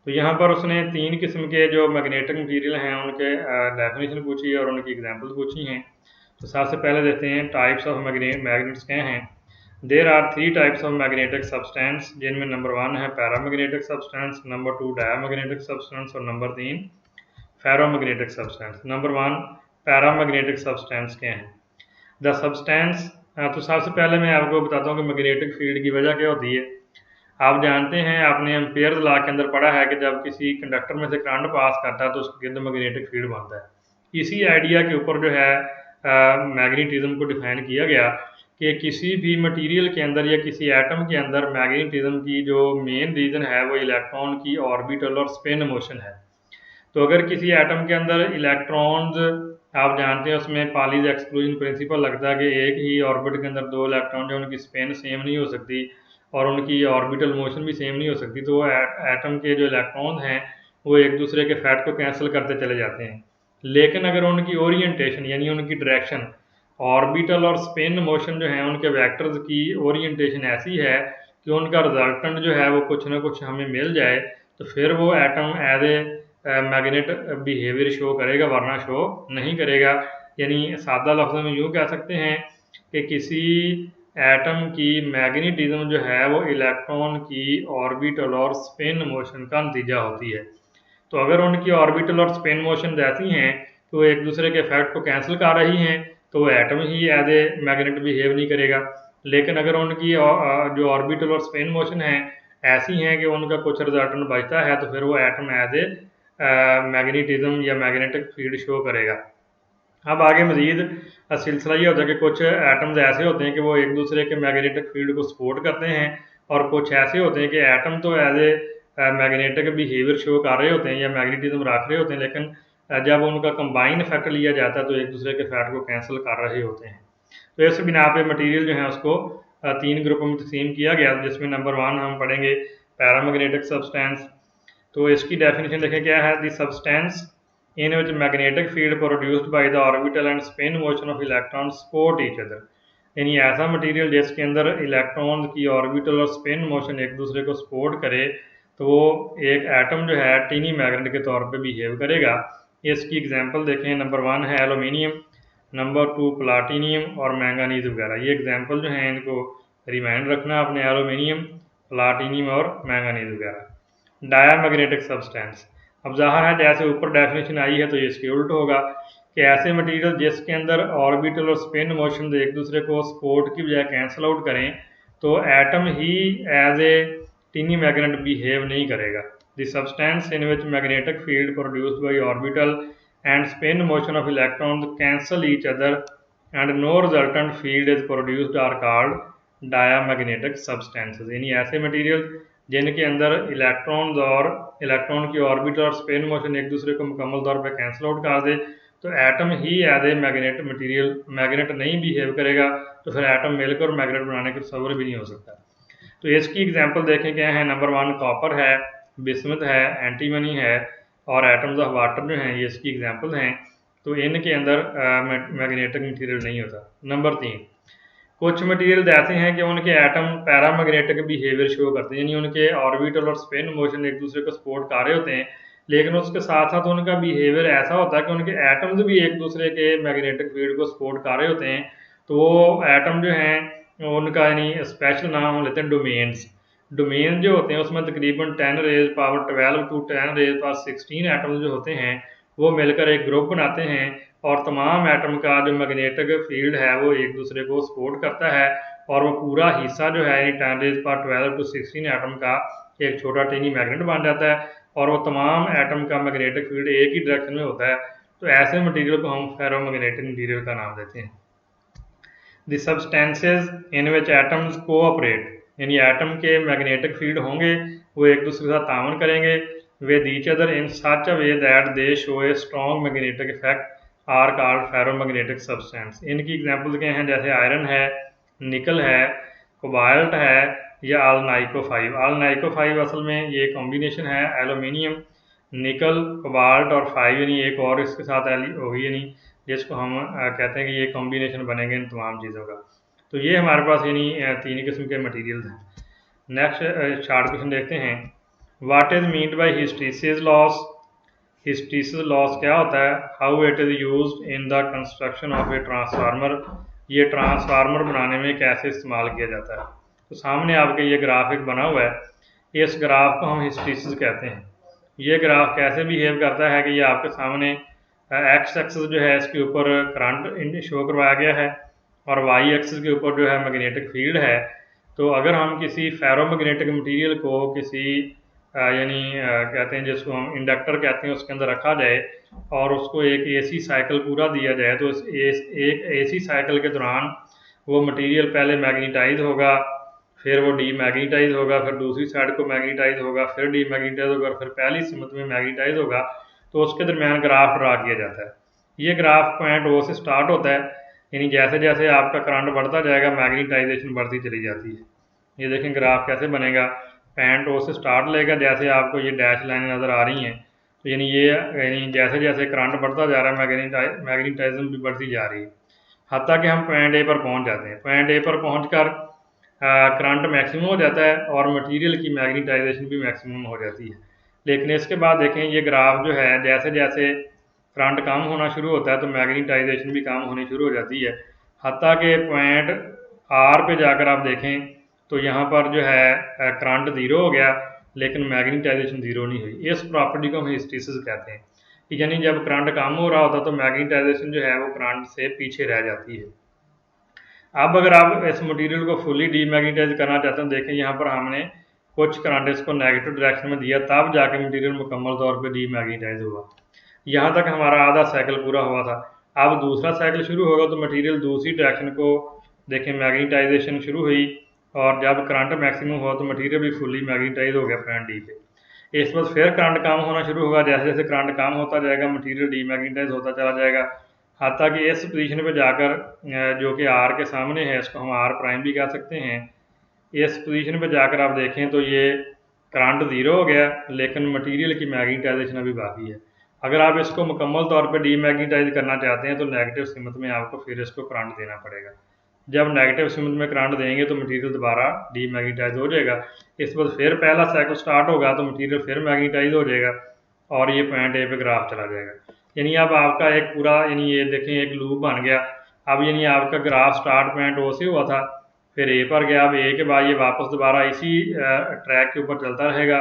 तो यहाँ पर उसने 3 किस्म के जो मैग्नेटिक मटीरियल हैं उनके डेफिनेशन पूछी है और उनकी एग्जांपल पूछी हैं। तो सबसे पहले देखते हैं टाइप्स ऑफ मैग्नेट्स क्या हैं। There are 3 types of magnetic substance, जिनमें नंबर 1 है paramagnetic substance, number 2 diamagnetic substance और number 3 ferromagnetic substance. Number 1 paramagnetic substance क्या है। द सब्सटेंस, तो सबसे पहले मैं आपको बताता हूँ कि मैग्नेटिक फील्ड की वजह क्या होती है। आप जानते हैं, आपने एम्पेयर्स लॉ के अंदर पढ़ा है कि जब किसी कंडक्टर में से करंट पास करता है तो उसके गिर्द मैग्नेटिक फील्ड बनता है। इसी आइडिया के ऊपर जो है मैग्नेटिज्म को डिफाइन किया गया कि किसी भी मटेरियल के अंदर या किसी एटम के अंदर मैग्नेटिज्म की जो मेन रीज़न है वो इलेक्ट्रॉन की ऑर्बिटल और स्पिन मोशन है। तो अगर किसी एटम के अंदर इलेक्ट्रॉन्स, आप जानते हैं उसमें पॉलीज एक्सक्लूजन प्रिंसिपल लगता है कि एक ही ऑर्बिट के अंदर 2 इलेक्ट्रॉन जो उनकी स्पिन सेम नहीं हो सकती और उनकी ऑर्बिटल मोशन भी सेम नहीं हो सकती, तो वो एटम के जो इलेक्ट्रॉन हैं वो एक दूसरे के फैक्ट को कैंसिल करते चले जाते हैं। लेकिन अगर उनकी ओरिएंटेशन यानी उनकी डायरेक्शन, ऑर्बिटल और स्पिन मोशन जो है उनके वेक्टर्स की ओरिएंटेशन ऐसी है कि उनका रिजल्टेंट जो है वो कुछ ना कुछ हमें मिल जाए, तो फिर वो atom as a magnet behaviour show करेगा, वरना शो नहीं करेगा। यानी सादा लफ्ज़ों में यूँ कह सकते हैं कि किसी एटम की मैग्नेटिज्म जो है वो इलेक्ट्रॉन की ऑर्बिटल और स्पिन मोशन का नतीजा होती है। तो अगर उनकी ऑर्बिटल और स्पिन मोशन ऐसी हैं कि वो एक दूसरे के इफेक्ट को कैंसिल कर रही हैं, तो वो एटम ही एज ए मैग्नेट बिहेव नहीं करेगा। लेकिन अगर उनकी जो ऑर्बिटल और स्पिन मोशन है ऐसी हैं कि उनका कुछ रिजल्टेंट बचता है, तो फिर वो एटम एज ए मैग्नेटिज्म या मैग्नेटिक फील्ड शो करेगा। अब आगे मजीद सिलसिला ये होता है कि कुछ एटम्स ऐसे होते हैं कि वो एक दूसरे के मैग्नेटिक फील्ड को सपोर्ट करते हैं और कुछ ऐसे होते हैं कि एटम तो as a magnetic behaviour show कर रहे होते हैं या मैग्नेटिज्म रख रहे होते हैं, लेकिन जब उनका कंबाइन इफेक्ट लिया जाता है तो एक दूसरे के फैक्ट को कैंसिल कर रहे होते हैं। तो इस बिना पे मटेरियल जो है उसको 3 ग्रुपों में तकसीम किया गया, जिसमें नंबर 1 हम पढ़ेंगे पैरामैग्नेटिक सब्सटेंस। तो इसकी डेफिनेशन देखें क्या है। The substance in which magnetic field produced by the orbital and spin motion of electron support each other, यानी ऐसा मटेरियल जिसके अंदर इलेक्ट्रॉन्स की ऑर्बिटल और स्पिन मोशन एक दूसरे को सपोर्ट करे, तो वो एक एटम जो है टीनी मैग्नेट के तौर पे बिहेव करेगा। इसकी एग्जांपल देखें। नंबर 1 है एलुमिनियम, नंबर 2 प्लाटीनियम और मैंगानीज वगैरह। ये एग्जांपल जो हैं इनको रिमाइंड रखना आपने, एलुमिनियम, प्लाटीनियम और मैंगानीज वगैरह। डायामैग्नेटिक सब्सटेंस, अब ज़ाहिर है जैसे ऊपर डेफिनेशन आई है तो ये इसके उल्ट होगा कि ऐसे मटेरियल जिसके अंदर ऑर्बिटल और स्पिन मोशन एक दूसरे को सपोर्ट की बजाय कैंसिल आउट करें, तो एटम ही as a tiny magnet behave नहीं करेगा। The substance in which magnetic field produced by orbital and spin motion of electrons cancel each other and no resultant field is produced are called diamagnetic substances, यानी ऐसे material जिनके अंदर electrons और electron की orbital और spin motion एक दूसरे को मुकम्मल तौर पर कैंसिल आउट कर दे, तो एटम ही as a magnet material magnet नहीं बिहेव करेगा, तो फिर एटम मिलकर मैग्नेट बनाने का तस्वर भी नहीं हो सकता। तो इसकी एग्जांपल देखें क्या है। नंबर 1 कॉपर है, बिस्मथ है, एंटीमनी है और एटम्स ऑफ वाटर जो हैं ये इसकी एग्जांपल हैं। तो इनके अंदर मैग्नेटिक मटेरियल नहीं होता। नंबर 3, कुछ मटेरियल ऐसे हैं कि उनके एटम पैरामैग्नेटिक बिहेवियर शो करते हैं, यानी उनके ऑर्बिटल और स्पिन मोशन एक दूसरे को सपोर्ट कर रहे होते हैं, लेकिन उसके साथ साथ उनका बिहेवियर ऐसा होता है कि उनके एटम्स भी एक दूसरे के मैग्नेटिक फील्ड को सपोर्ट कर रहे होते हैं। तो वो एटम जो हैं उनका यानी स्पेशल नाम हम लेते हैं डोमेन्स। डोमेन जो होते हैं उसमें तकरीबन 10 raise power 12 to 10 raise power 16 atoms जो होते हैं वो मिलकर एक ग्रुप बनाते हैं और तमाम एटम का जो मैग्नेटिक फील्ड है वो एक दूसरे को सपोर्ट करता है और वो पूरा हिस्सा जो है यानी 10 रेज पावर 12 टू 16 एटम का एक छोटा टीनी मैग्नेट बन जाता है और वो तमाम एटम का मैग्नेटिक फील्ड एक ही डायरेक्शन में होता है। तो ऐसे मटेरियल को हम फेरोमैग्नेटिक मटेरियल का नाम देते हैं। The substances in which atoms cooperate, यानी एटम के मैग्नेटिक फील्ड होंगे वो एक दूसरे के साथ तामन करेंगे with each other in such a way that they show a strong magnetic effect are called ferromagnetic substance. इनकी एग्जांपल क्या हैं, जैसे आयरन है, निकल है, कोबाल्ट है या आलनाइको 5। आलनाइको 5 असल में ये कॉम्बिनेशन है एलुमिनियम, निकल, कोबाल्ट और 5 यानी एक और इसके साथ होगी, यानी जिसको हम कहते हैं कि ये कॉम्बिनेशन बनेंगे इन तमाम चीज़ों का। तो ये हमारे पास यानी 3 किस्म के मटीरियल्स हैं। नेक्स्ट शार्ट क्वेश्चन देखते हैं। What is meant bye hysteresis loss. Hysteresis loss क्या होता है? How it is used in the construction of a transformer. ये ट्रांसफार्मर बनाने में कैसे इस्तेमाल किया जाता है। तो सामने आपके ये ग्राफिक बना हुआ है, इस ग्राफ को हम हिस्टैरिसीस कहते हैं। ये ग्राफ कैसे बिहेव करता है कि ये आपके सामने एक्स एक्सिस जो है इसके ऊपर करंट शो करवाया गया है और वाई एक्सिस के ऊपर जो है मैग्नेटिक फील्ड है। तो अगर हम किसी फेरोमैग्नेटिक मटेरियल को किसी यानी कहते हैं जिसको हम इंडक्टर कहते हैं उसके अंदर रखा जाए और उसको एक एसी साइकिल पूरा दिया जाए, तो एक एसी साइकिल के दौरान वो मटेरियल पहले मैग्नेटाइज होगा, फिर वो डीमैग्नेटाइज होगा, फिर दूसरी साइड को मैग्नेटाइज होगा, फिर डीमैग्नेटाइज होगा, फिर पहली सिमत में मैग्नेटाइज होगा। तो उसके दरमियान ग्राफ ड्रा किया जाता है। ये ग्राफ पॉइंट ओ से स्टार्ट होता है, यानी जैसे जैसे आपका करंट बढ़ता जाएगा मैग्नेटाइजेशन बढ़ती चली जाती है। ये देखें ग्राफ कैसे बनेगा, पॉइंट ओ से स्टार्ट लेगा, जैसे आपको ये डैश लाइन नज़र आ रही हैं, तो यानी जैसे जैसे करंट बढ़ता जा रहा है मैग्नेटाइजेशन भी बढ़ती जा रही है, हत्ता कि हम पॉइंट ए पर पहुंच जाते हैं। पॉइंट ए पर पहुंचकर करंट मैक्सिमम हो जाता है और मटेरियल की मैग्नेटाइजेशन भी मैक्सिमम हो जाती है। लेकिन इसके बाद देखें ये ग्राफ जो है जैसे जैसे करंट कम होना शुरू होता है तो मैग्नेटाइजेशन भी कम होनी शुरू हो जाती है, हत्ता कि पॉइंट आर पे जाकर आप देखें तो यहाँ पर जो है करंट ज़ीरो हो गया लेकिन मैग्नेटाइजेशन ज़ीरो नहीं हुई। इस प्रॉपर्टी को हम हिस्टैरिसीस कहते हैं कि यानी जब करंट कम हो रहा होता तो मैग्नेटाइजेशन जो है वो करंट से पीछे रह जाती है। अब अगर आप इस मटेरियल को फुली डीमैग्नेटाइज करना चाहते हैं, देखें यहाँ पर हमने कुछ करंट इसको नेगेटिव डायरेक्शन में दिया, तब जाके मटेरियल मुकम्मल तौर पे डीमैग्नेटाइज हुआ। यहाँ तक हमारा आधा साइकिल पूरा हुआ था। अब दूसरा साइकिल शुरू होगा तो मटेरियल दूसरी डायरेक्शन को देखें मैग्नेटाइजेशन शुरू हुई और जब करंट मैक्सिमम हुआ तो मटेरियल भी फुली मैग्नेटाइज हो गया पॉइंट डी पे। इस बाद फिर करंट कम होना शुरू होगा, जैसे जैसे करंट कम होता जाएगा मटेरियल डीमैग्नेटाइज होता चला जाएगा, हत्ता कि इस पोजीशन पे जाकर जो कि आर के सामने है, इसको हम आर प्राइम भी कह सकते हैं। इस पोजीशन पे जाकर आप देखें तो ये करंट ज़ीरो हो गया लेकिन मटेरियल की मैग्नेटाइजेशन अभी बाकी है। अगर आप इसको मुकम्मल तौर पे डीमैग्नेटाइज करना चाहते हैं तो नेगेटिव सिमत में आपको फिर इसको करंट देना पड़ेगा। जब नेगेटिव सिमत में करंट देंगे तो मटेरियल दोबारा डीमैग्नेटाइज हो जाएगा। इस बाद फिर पहला साइकिल स्टार्ट होगा तो मटेरियल फिर मैग्नेटाइज हो जाएगा और ये पॉइंट ए पे ग्राफ चला जाएगा। यानी अब आपका एक पूरा यानी ये देखें एक लूप बन गया। अब यानी आपका ग्राफ स्टार्ट पॉइंट ओ से हुआ था, फिर ए पर गया, अब ए के बाद ये वापस दोबारा इसी ट्रैक के ऊपर चलता रहेगा,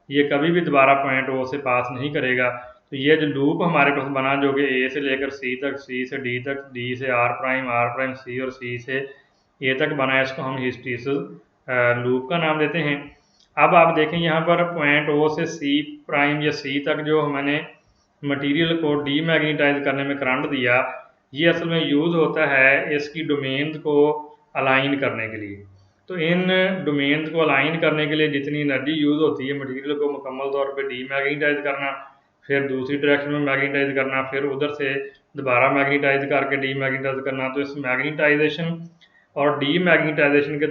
ये कभी भी दोबारा पॉइंट ओ से पास नहीं करेगा। तो ये जो लूप हमारे पास बना जो कि ए से लेकर सी तक, सी से डी तक, डी से आर प्राइम सी और सी से ए तक बना है, इसको हम हिस्टैरिसीस लूप का नाम देते हैं। अब आप देखें यहाँ पर पॉइंट ओ से सी प्राइम या सी तक जो मैंने मटेरियल को डीमैग्नेटाइज करने में करंट दिया, ये असल में यूज़ होता है इसकी डोमेन को अलाइन करने के लिए। तो इन डोमेन को अलाइन करने के लिए जितनी एनर्जी यूज़ होती है मटेरियल को मुकम्मल तौर पे डीमैग्नेटाइज करना, फिर दूसरी डायरेक्शन में मैग्नेटाइज करना, फिर उधर से दोबारा मैग्नेटाइज करके डीमैग्नेटाइज करना, तो इस मैग्नेटाइजेशन और डीमैग्नेटाइजेशन के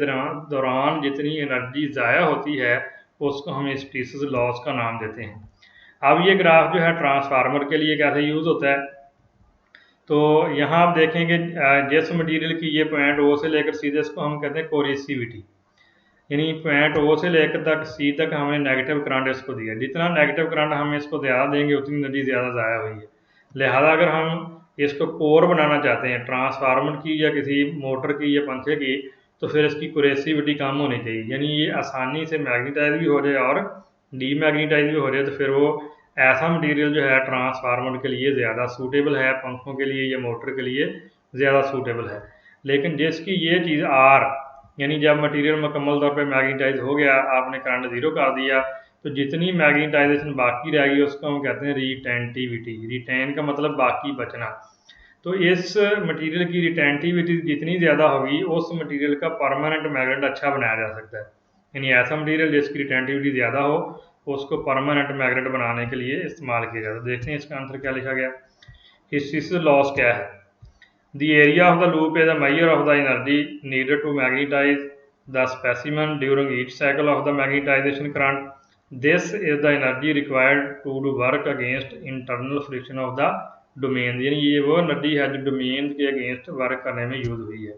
दौरान जितनी एनर्जी ज़ाया होती है उसको हम हिस्टैरिसीस लॉस का नाम देते हैं। अब ये ग्राफ जो है ट्रांसफार्मर के लिए कैसे यूज़ होता है, तो यहाँ आप देखेंगे जिस मटेरियल की ये पॉइंट ओ से लेकर सी, इसको हम कहते हैं कोरेसिविटी, यानी पॉइंट ओ से लेकर तक सी तक हमने नेगेटिव करंट इसको दिया, जितना नेगेटिव करंट हम इसको ज़्यादा देंगे उतनी एनर्जी ज़्यादा ज़ाया हुई है। लिहाजा अगर हम इसको कोर बनाना चाहते हैं ट्रांसफार्मर की या किसी मोटर की या पंखे की, तो फिर इसकी कोरेसिविटी कम होनी चाहिए, यानी ये आसानी से मैग्नेटाइज भी हो जाए और डीमैग्नेटाइज भी हो जाए। तो फिर वो ऐसा मटेरियल जो है ट्रांसफार्मर के लिए ज़्यादा सूटेबल है, पंखों के लिए या मोटर के लिए ज़्यादा सूटेबल है। लेकिन जिसकी ये चीज़ आर, यानी जब मटेरियल मुकम्मल तौर पे मैग्नेटाइज हो गया, आपने करंट ज़ीरो कर दिया, तो जितनी मैग्नेटाइजेशन बाकी रहेगी उसको हम कहते हैं रिटेंटिविटी। रिटेन का मतलब बाकी बचना। तो इस मटेरियल की रिटेंटिविटी जितनी ज़्यादा होगी उस मटेरियल का परमानेंट मैग्नेट अच्छा बनाया जा सकता है। यानी ऐसा मटेरियल जिसकी रिटेंटिविटी ज़्यादा हो उसको परमानेंट मैग्नेट बनाने के लिए इस्तेमाल किया जाता है। देखते हैं इसका आंसर क्या लिखा गया। हिस्टैरिसीस लॉस क्या है? The area of the loop is the measure of the energy needed to magnetize the specimen during each cycle of the magnetization current. This is the energy required to do work against internal friction of the domain. यानी ये वो energy है जो domain के against work करने में use हुई है।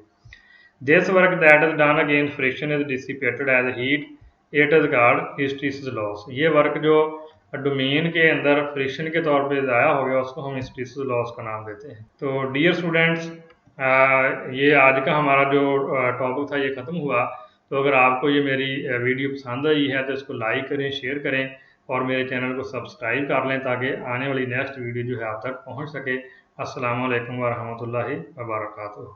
This work that is done against friction is dissipated as heat. It is called hysteresis loss. ये वर्क जो डोमेन के अंदर फ्रिक्शन के तौर पे ज़ाया हो गया उसको हम हिस्टरीसिस लॉस का नाम देते हैं। तो डियर स्टूडेंट्स, ये आज का हमारा जो टॉपिक था ये ख़त्म हुआ। तो अगर आपको ये मेरी वीडियो पसंद आई है तो इसको लाइक करें, शेयर करें और मेरे चैनल को सब्सक्राइब कर लें ताकि आने वाली नेक्स्ट वीडियो जो है आप तक पहुंच सके। अस्सलाम वालेकुम व रहमतुल्लाहि व बरकातुहू।